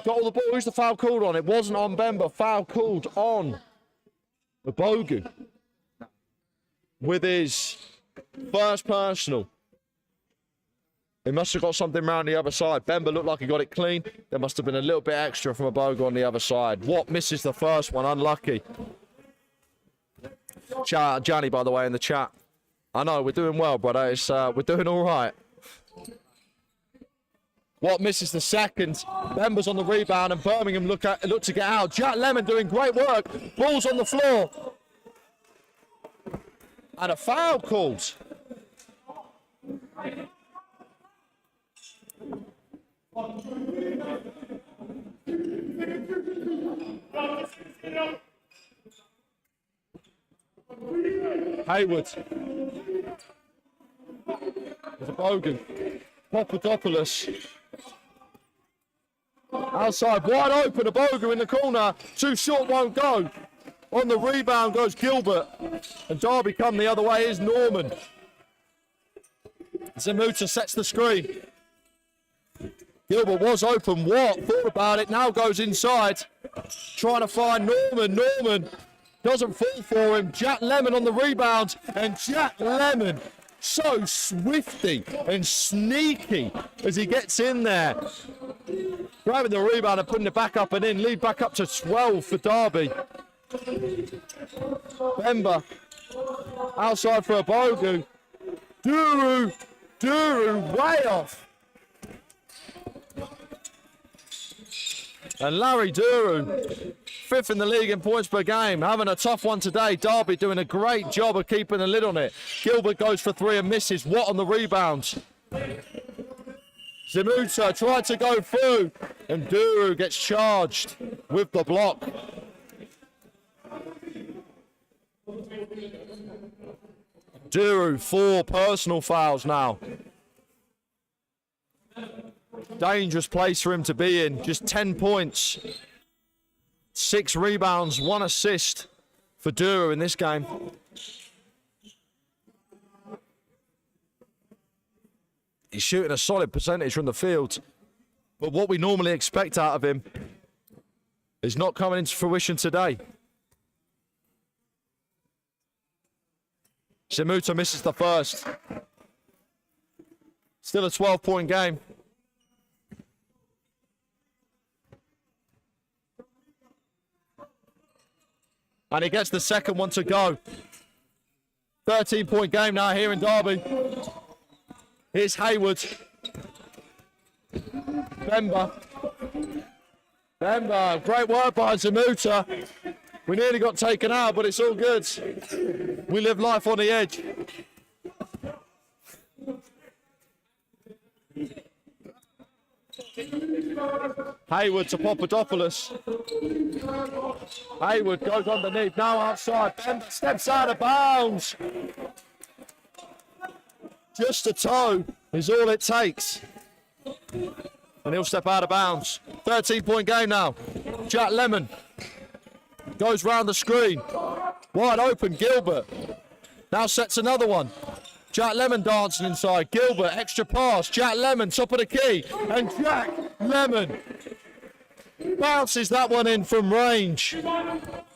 got all the ball. Who's the foul called on? It wasn't on Bemba. Foul called on the Bogu with his first personal. He must have got something around the other side. Bemba looked like he got it clean. There must have been a little bit extra from a Bogu on the other side. Watt misses the first one, unlucky. Johnny, by the way, in the chat. I know, we're doing well, brother. It's, we're doing all right. Watt misses the second. Bemba's on the rebound, and Birmingham look to get out. Jack Lemon doing great work. Ball's on the floor. And a foul called. Hayward. There's a Bogan. Papadopoulos. Outside, wide open, a Bogan in the corner. Too short, won't go. On the rebound goes Gilbert. And Derby come the other way is Norman. Zimuta sets the screen. Gilbert was open. Watt thought about it. Now goes inside. Trying to find Norman. Norman doesn't fall for him. Jack Lemon on the rebound. And Jack Lemon so swifty and sneaky as he gets in there. Grabbing the rebound and putting it back up and in. Lead back up to 12 for Derby. Bemba outside for a Bogu. Duru way off. And Larry Duru, fifth in the league in points per game, having a tough one today. Derby doing a great job of keeping the lid on it. Gilbert goes for three and misses. Watt on the rebound. Zimuta tried to go through, and Duru gets charged with the block. Duru, 4 personal fouls now. Dangerous place for him to be in. Just 10 points. 6 rebounds, 1 assist for Duru in this game. He's shooting a solid percentage from the field. But what we normally expect out of him is not coming into fruition today. Zimuta misses the first. Still a 12-point game. And he gets the second one to go. 13-point game now here in Derby. Here's Hayward. Bemba. Great work by Zimuta. We nearly got taken out, but it's all good. We live life on the edge. Hayward to Papadopoulos. Hayward goes underneath, now outside. Bemba steps out of bounds. Just a toe is all it takes. And he'll step out of bounds. 13-point game now. Jack Lemon goes round the screen. Wide open, Gilbert. Now sets another one. Jack Lemon dancing inside. Gilbert, extra pass. Jack Lemon, top of the key. And Jack Lemon bounces that one in from range.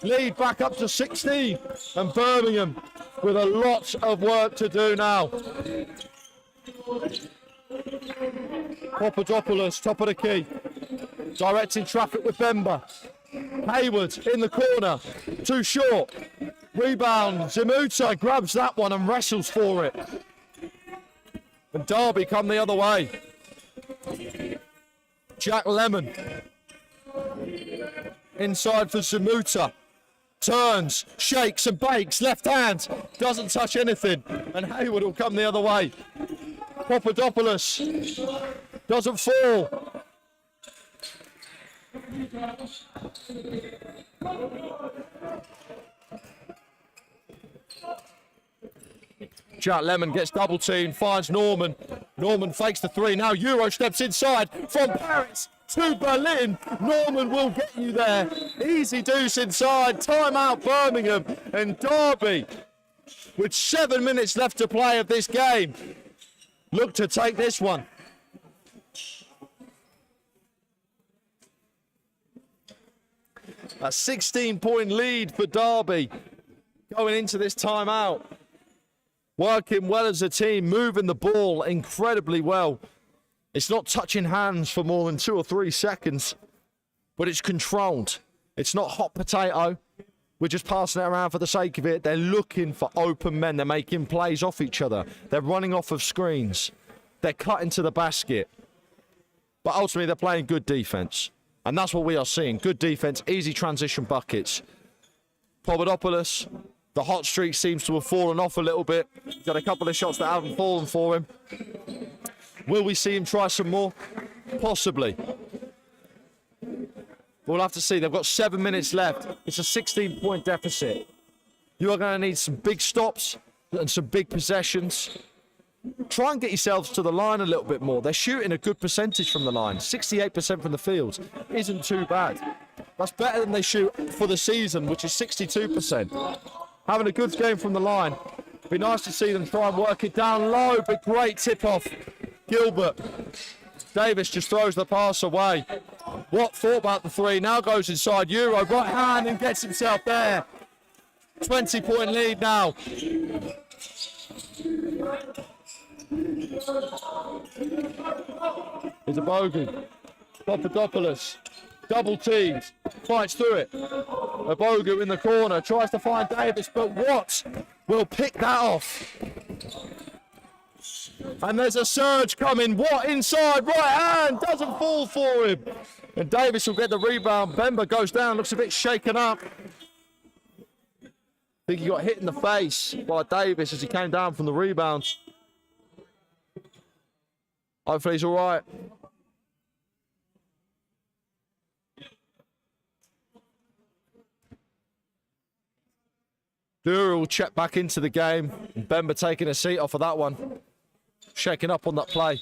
Lead back up to 16. And Birmingham with a lot of work to do now. Papadopoulos, top of the key. Directing traffic with Bemba. Hayward in the corner. Too short. Rebound. Zimuta grabs that one and wrestles for it. And Derby come the other way. Jack Lemon. Inside for Zimuta. Turns, shakes and bakes, left hand, doesn't touch anything, and Hayward will come the other way. Papadopoulos doesn't fall. Jack Lemon gets double teamed, finds Norman. Norman fakes the three. Now Euro steps inside from Paris to Berlin. Norman will get you there. Easy deuce inside. Timeout Birmingham. And Derby, with 7 minutes left to play of this game, look to take this one. A 16-point lead for Derby going into this timeout. Working well as a team, moving the ball incredibly well. It's not touching hands for more than 2 or 3 seconds, but it's controlled. It's not hot potato. We're just passing it around for the sake of it. They're looking for open men. They're making plays off each other. They're running off of screens. They're cutting to the basket. But ultimately, they're playing good defense. And that's what we are seeing. Good defense, easy transition buckets. Papadopoulos, the hot streak seems to have fallen off a little bit. He's got a couple of shots that haven't fallen for him. Will we see him try some more? Possibly. We'll have to see. They've got 7 minutes left. It's a 16-point deficit. You are going to need some big stops and some big possessions. Try and get yourselves to the line a little bit more. They're shooting a good percentage from the line. 68% from the field isn't too bad. That's better than they shoot for the season, which is 62%. Having a good game from the line. Be nice to see them try and work it down low, but great tip-off. Gilbert. Davis just throws the pass away. Watt thought about the three, now goes inside Euro, right hand and gets himself there. 20-point lead now. Here's a bogey. Papadopoulos, double teams, fights through it. A bogey in the corner, tries to find Davis, but Watt will pick that off. And there's a surge coming. Watt inside, right hand, doesn't fall for him. And Davis will get the rebound. Bemba goes down, looks a bit shaken up. I think he got hit in the face by Davis as he came down from the rebound. Hopefully he's all right. Dura will check back into the game. Bemba taking a seat off of that one. Shaking up on that play.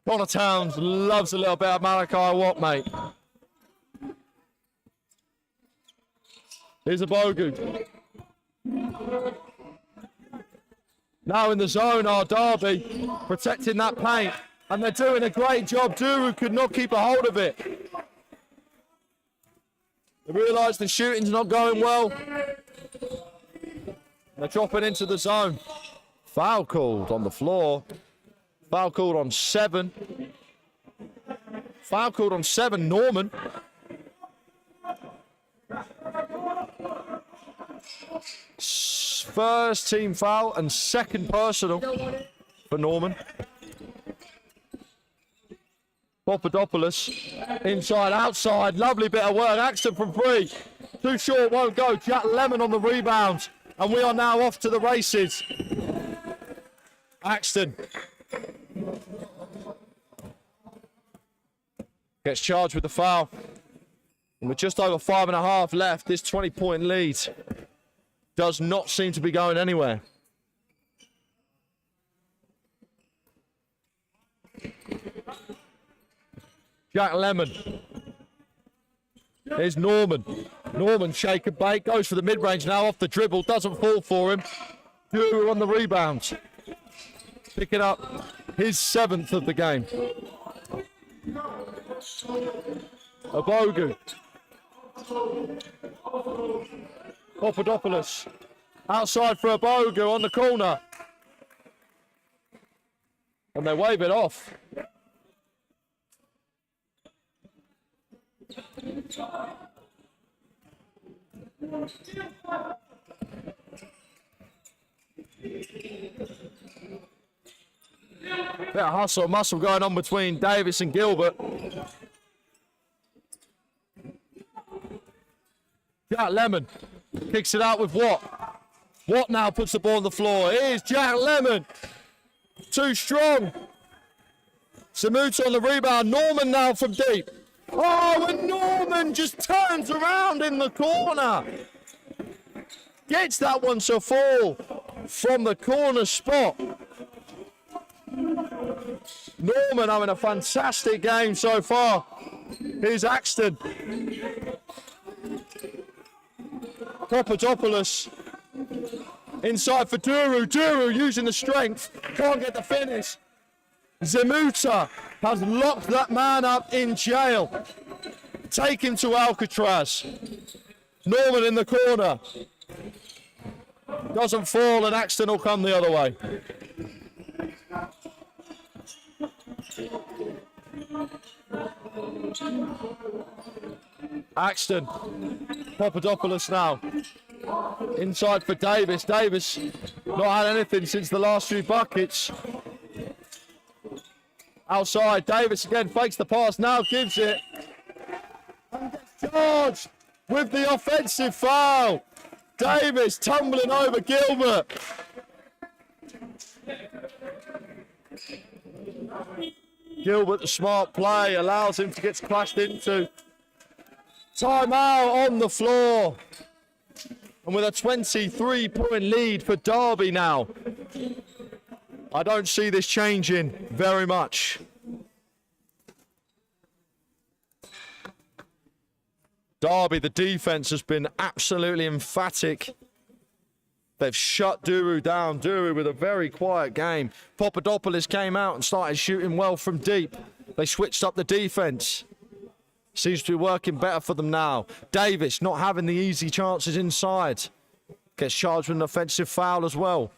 Connor Towns loves a little bit of Malachi Watt, mate. Here's a bogey. Now in the zone are Derby, protecting that paint. And they're doing a great job. Duru could not keep a hold of it. They realise the shooting's not going well. They're dropping into the zone. Foul called on the floor. Foul called on 7. Foul called on 7, Norman. First team foul and second personal for Norman. Papadopoulos, inside, outside, lovely bit of work. Axton from 3. Too short, won't go. Jack Lemon on the rebound. And we are now off to the races. Axton gets charged with the foul. And with just over 5.5 left, this 20-point lead does not seem to be going anywhere. Jack Lemon. Here's Norman. Norman shake and bake, goes for the mid-range now off the dribble, doesn't fall for him. Duru on the rebound. Picking up his 7th of the game. Abogu. Papadopoulos. Outside for Abogu on the corner. And they wave it off. Bit of hustle and muscle going on between Davis and Gilbert. Jack Lemon kicks it out with Watt. Watt now puts the ball on the floor. Here's Jack Lemon. Too strong. Samuta on the rebound. Norman now from deep. Oh, and Norman just turns around in the corner. Gets that one to fall from the corner spot. Norman having a fantastic game so far. Here's Axton. Papadopoulos inside for Duru. Duru using the strength. Can't get the finish. Zemuta has locked that man up in jail. Take him to Alcatraz. Norman in the corner. Doesn't fall and Axton will come the other way. Axton. Papadopoulos now. Inside for Davis. Davis not had anything since the last few buckets. Outside. Davis again fakes the pass. Now gives it. And gets charged with the offensive foul. Davis tumbling over Gilbert. Gilbert, the smart play, allows him to get clashed into. Timeout on the floor. And with a 23-point lead for Derby now. I don't see this changing very much. Derby, the defense has been absolutely emphatic. They've shut Duru down. Duru with a very quiet game. Papadopoulos came out and started shooting well from deep. They switched up the defense. Seems to be working better for them now. Davis not having the easy chances inside. Gets charged with an offensive foul as well.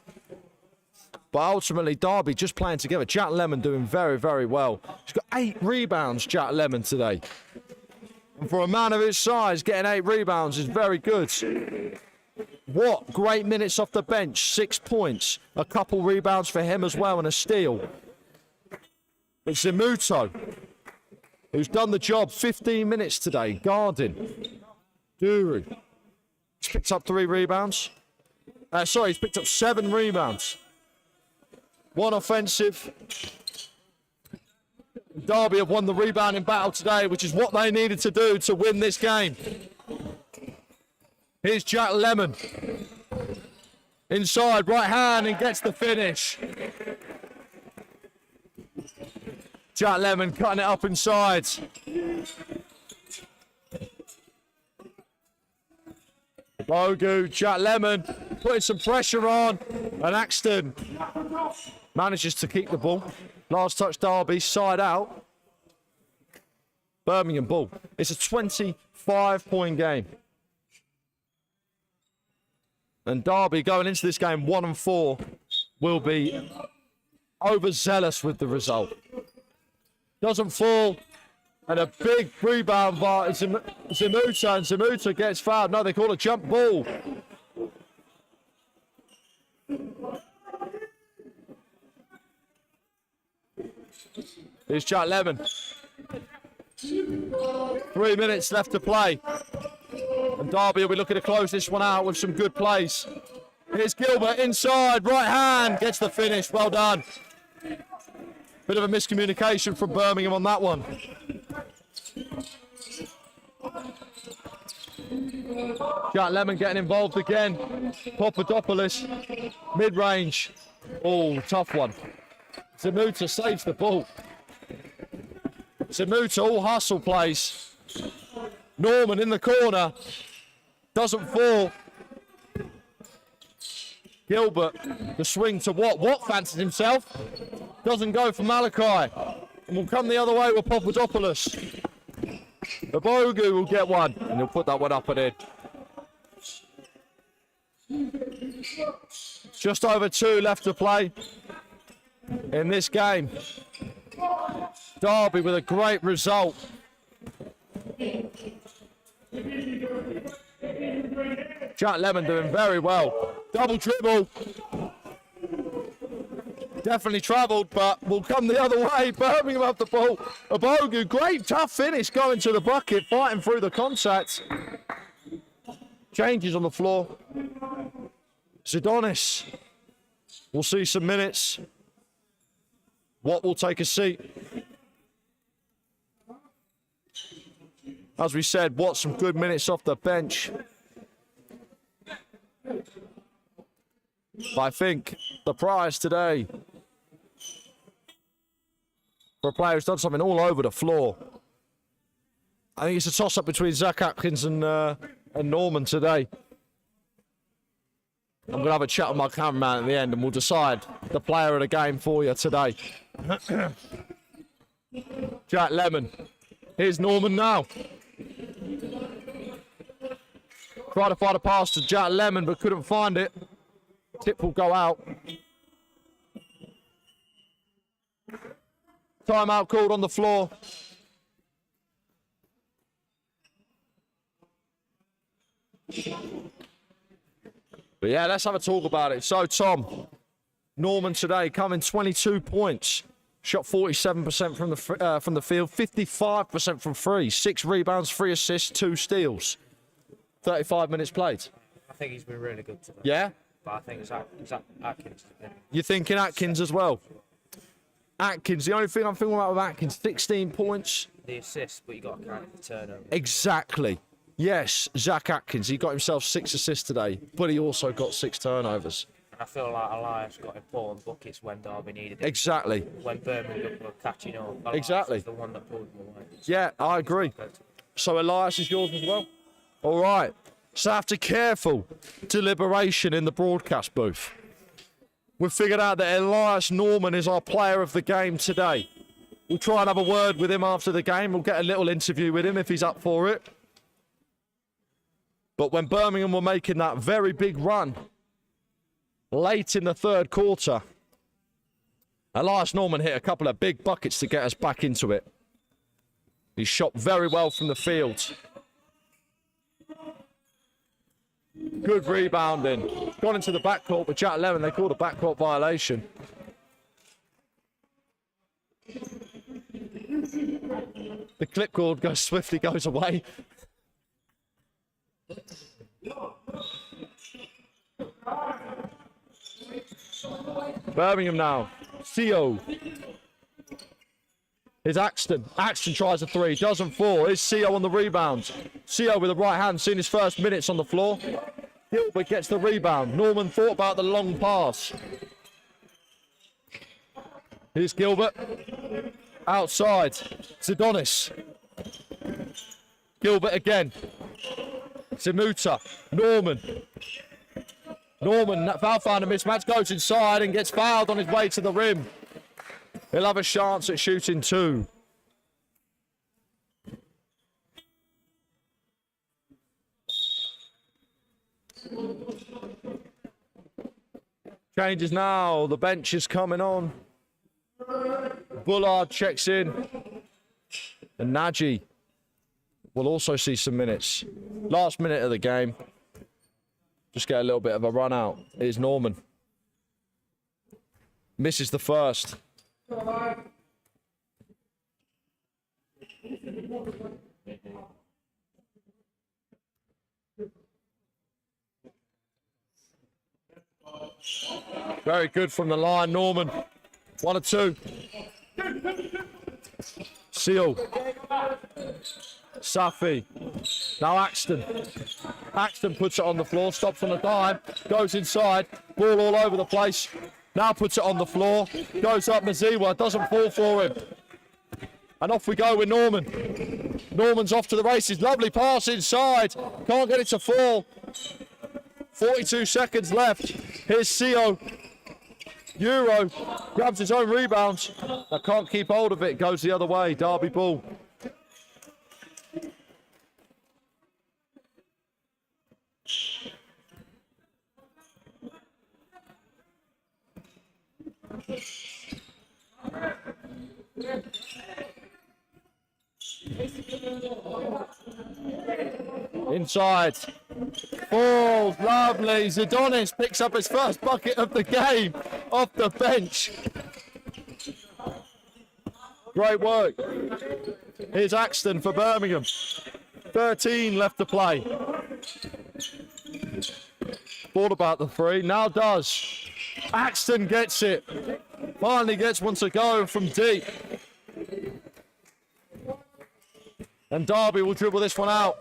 But ultimately, Derby just playing together. Jack Lemon doing very, very well. He's got 8 rebounds, Jack Lemon, today. And for a man of his size, getting 8 rebounds is very good. What great minutes off the bench. 6 points. A couple rebounds for him as well and a steal. But Zemuto, who's done the job, 15 minutes today, guarding. Duru. He's picked up 3 rebounds. He's picked up 7 rebounds. 1 offensive. Derby have won the rebounding battle today, which is what they needed to do to win this game. Here's Jack Lemon. Inside, right hand, and gets the finish. Jack Lemon cutting it up inside. Bogu, Jack Lemon putting some pressure on, and Axton manages to keep the ball. Last touch Derby, side out. Birmingham ball. It's a 25-point game. And Derby going into this game 1-4 will be overzealous with the result. Doesn't fall. And a big rebound by Zemuta, and Zemuta gets fouled. No, they call a jump ball. Here's Jack Lemon. 3 minutes left to play. And Derby will be looking to close this one out with some good plays. Here's Gilbert inside, right hand, gets the finish. Well done. Bit of a miscommunication from Birmingham on that one. Jack Lemon getting involved again. Papadopoulos, mid-range. Oh, tough one. Zemuta saves the ball. Zemuta, all hustle plays. Norman in the corner. Doesn't fall. Gilbert, the swing to Watt. Watt fancies himself. Doesn't go for Malachi. And will come the other way with Papadopoulos. The Bogu will get one. And he'll put that one up and in. Just over 2 left to play in this game. Derby with a great result. Jack Lemon doing very well. Double dribble. Definitely travelled, but will come the other way. Birmingham have the ball. Abogu, great tough finish going to the bucket, fighting through the contact. Changes on the floor. Zidonis will see some minutes. Watt will take a seat. As we said, Watt some good minutes off the bench. But I think the prize today for a player who's done something all over the floor, I think it's a toss-up between Zach Atkins and Norman today. I'm going to have a chat with my cameraman at the end and we'll decide the player of the game for you today. Jack Lemon. Here's Norman now. Tried to find a pass to Jack Lemon but couldn't find it. Tip will go out. Timeout called on the floor. But yeah, let's have a talk about it. So, Tom, Norman today coming 22 points. Shot 47% from the field, 55% from free, 6 rebounds, 3 assists, 2 steals. 35 minutes played. I think he's been really good today. Yeah? But I think it's Atkins. You're thinking Atkins as well? Atkins, the only thing I'm thinking about with Atkins, 16 points. The assist, but you got to count the turnover. Exactly. Yes, Zach Atkins, he got himself 6 assists today, but he also got 6 turnovers. And I feel like Elias got important buckets when Derby needed it. Exactly. When Birmingham were catching up. Elias Exactly. was the one that pulled them away. Yeah, I agree. So Elias is yours as well? All right. So have to careful deliberation in the broadcast booth. We've figured out that Elias Norman is our player of the game today. We'll try and have a word with him after the game. We'll get a little interview with him if he's up for it. But when Birmingham were making that very big run late in the third quarter, Elias Norman hit a couple of big buckets to get us back into it. He shot very well from the field. Good rebounding. Gone into the backcourt with Jack Lemon. They called a backcourt violation. The clipboard swiftly goes away. Birmingham now. CO. Here's Axton. Axton tries a 3. Doesn't fall. Here's CO on the rebound. CO with the right hand. Seen his first minutes on the floor. Gilbert gets the rebound. Norman thought about the long pass. Here's Gilbert. Outside. Zidonis. Gilbert again. Zimuta. Norman. Norman, foul find a mismatch, goes inside and gets fouled on his way to the rim. He'll have a chance at shooting 2. Changes now. The bench is coming on. Bullard checks in. And Nagy will also see some minutes. Last minute of the game. Just get a little bit of a run out. Here's Norman. Misses the first. Very good from the line, Norman. 1 or 2. Seal. Safi. Now Axton. Axton puts it on the floor, stops on a dime, goes inside, ball all over the place. Now puts it on the floor, goes up Maziwa, doesn't fall for him. And off we go with Norman. Norman's off to the races, lovely pass inside, can't get it to fall. 42 seconds left. Here's CO. Euro grabs his own rebound. I can't keep hold of it, goes the other way, Derby ball. Onside. Falls, lovely. Zidonis picks up his first bucket of the game off the bench. Great work. Here's Axton for Birmingham. 13 left to play. Thought about the three, now does. Axton gets it. Finally gets one to go from deep. And Derby will dribble this one out.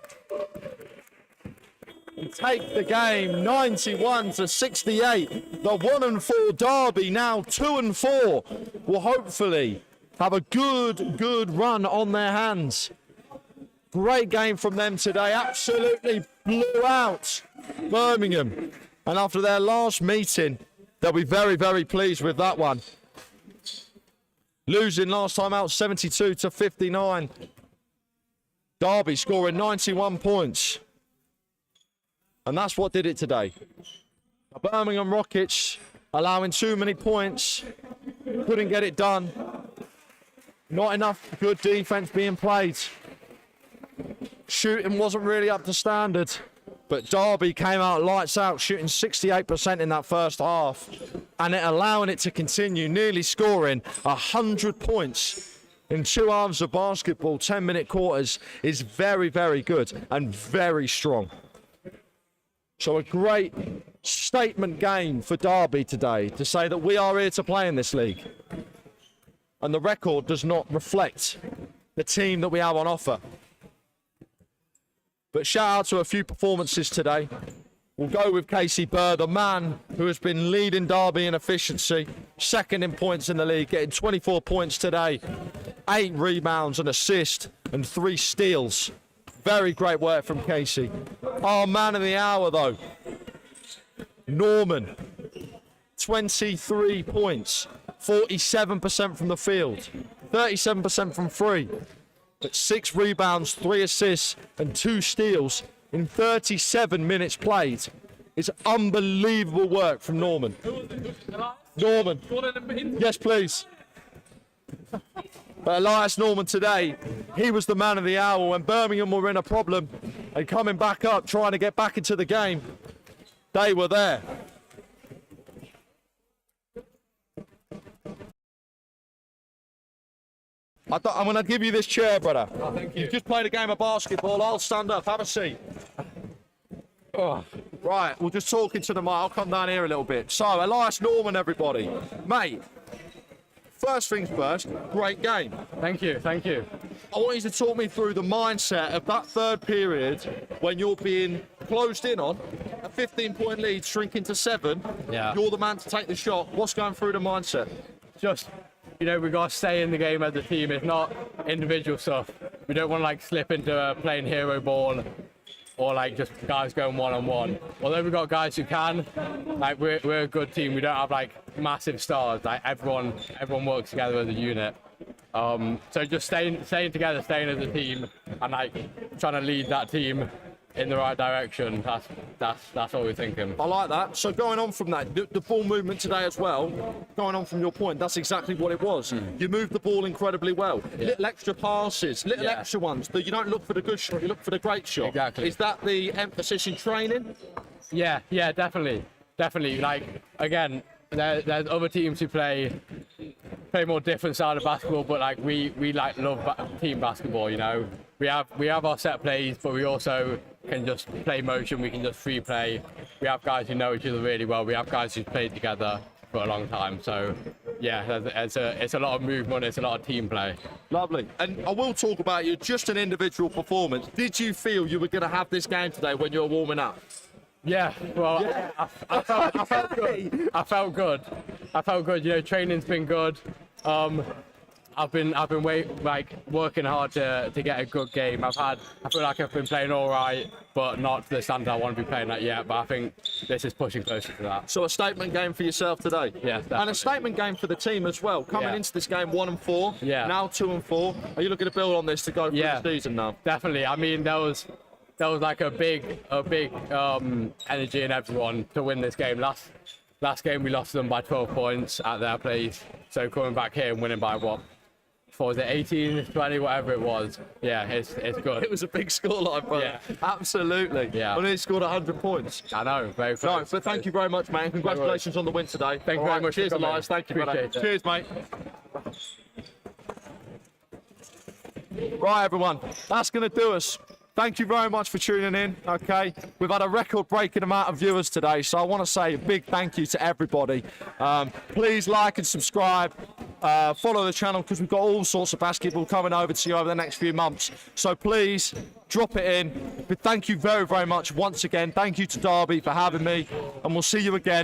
And take the game 91-68. The 1-4 Derby now 2-4 will hopefully have a good run on their hands. Great game from them today. Absolutely blew out Birmingham. And after their last meeting, they'll be very pleased with that one. Losing last time out 72-59. Derby scoring 91 points. And that's what did it today. The Birmingham Rockets allowing too many points. Couldn't get it done. Not enough good defense being played. Shooting wasn't really up to standard. But Derby came out lights out, shooting 68% in that first half. And it allowing it to continue, nearly scoring 100 points in 2 halves of basketball, 10-minute quarters, is very good and very strong. So a great statement game for Derby today to say that we are here to play in this league. And the record does not reflect the team that we have on offer. But shout out to a few performances today. We'll go with Casey Burr, the man who has been leading Derby in efficiency, second in points in the league, getting 24 points today, 8 rebounds, an assist, and 3 steals. Very great work from Casey. Our man of the hour, though, Norman, 23 points, 47% from the field, 37% from free, but 6 rebounds, 3 assists, and 2 steals in 37 minutes played. It's unbelievable work from Norman. Norman. Yes, please. But Elias Norman today, he was the man of the hour when Birmingham were in a problem and coming back up, trying to get back into the game. They were there. I'm going to give you this chair, brother. Oh, thank you. You've just played a game of basketball. I'll stand up. Have a seat. Oh. Right, we'll just talk into the mic. I'll come down here a little bit. So, Elias Norman, everybody. Mate, first things first, great game. Thank you. I want you to talk me through the mindset of that third period when you're being closed in on, a 15-point lead shrinking to 7. Yeah. You're the man to take the shot. What's going through the mindset? Just, we got to stay in the game as a team. It's not individual stuff. We don't want to slip into playing hero ball or just guys going one-on-one. Although we've got guys who can, we're a good team. We don't have massive stars. Everyone works together as a unit. So just staying together, staying as a team, and trying to lead that team in the right direction. That's what we're thinking. I like that. So going on from that, the ball movement today as well, going on from your point, that's exactly what it was. You moved the ball incredibly well. Yeah. Little extra passes, little extra ones. You don't look for the good shot, you look for the great shot. Exactly. Is that the emphasis in training? Yeah, definitely. Again, there's other teams who play more different side of basketball, but we love team basketball. We have our set plays, but we also can just play motion. We can just free play. We have guys who know each other really well. We have guys who've played together for a long time. So yeah, it's a lot of movement. It's a lot of team play. Lovely. And I will talk about you, just an individual performance. Did you feel you were going to have this game today when you were warming up? Yeah, well, yeah. I felt good. I felt good. Training's been good. I've been working hard to get a good game. I feel like I've been playing all right, but not to the standard I want to be playing at yet. But I think this is pushing closer to that. So a statement game for yourself today. Yeah, definitely. And a statement game for the team as well. Coming into this game 1-4. Yeah. Now 2-4. Are you looking to build on this to go through the season now? Definitely. I mean, there was a big energy in everyone to win this game. Last game we lost them by 12 points at their place. So coming back here and winning by 4 for the 18, 20, whatever it was. Yeah, it's good. It was a big scoreline, brother. Yeah. Absolutely. Yeah. And he scored 100 points. I know, very No, close. but thank you very much, man. Congratulations on the win today. Thank you very much for Cheers, coming. Elias. Thank you, brother. Appreciate it. Cheers, mate. Right, everyone. That's going to do us. Thank you very much for tuning in, okay? We've had a record-breaking amount of viewers today, so I want to say a big thank you to everybody. Please like and subscribe. Follow the channel because we've got all sorts of basketball coming over to you over the next few months. So please, drop it in. But thank you very, very much once again. Thank you to Derby for having me, and we'll see you again.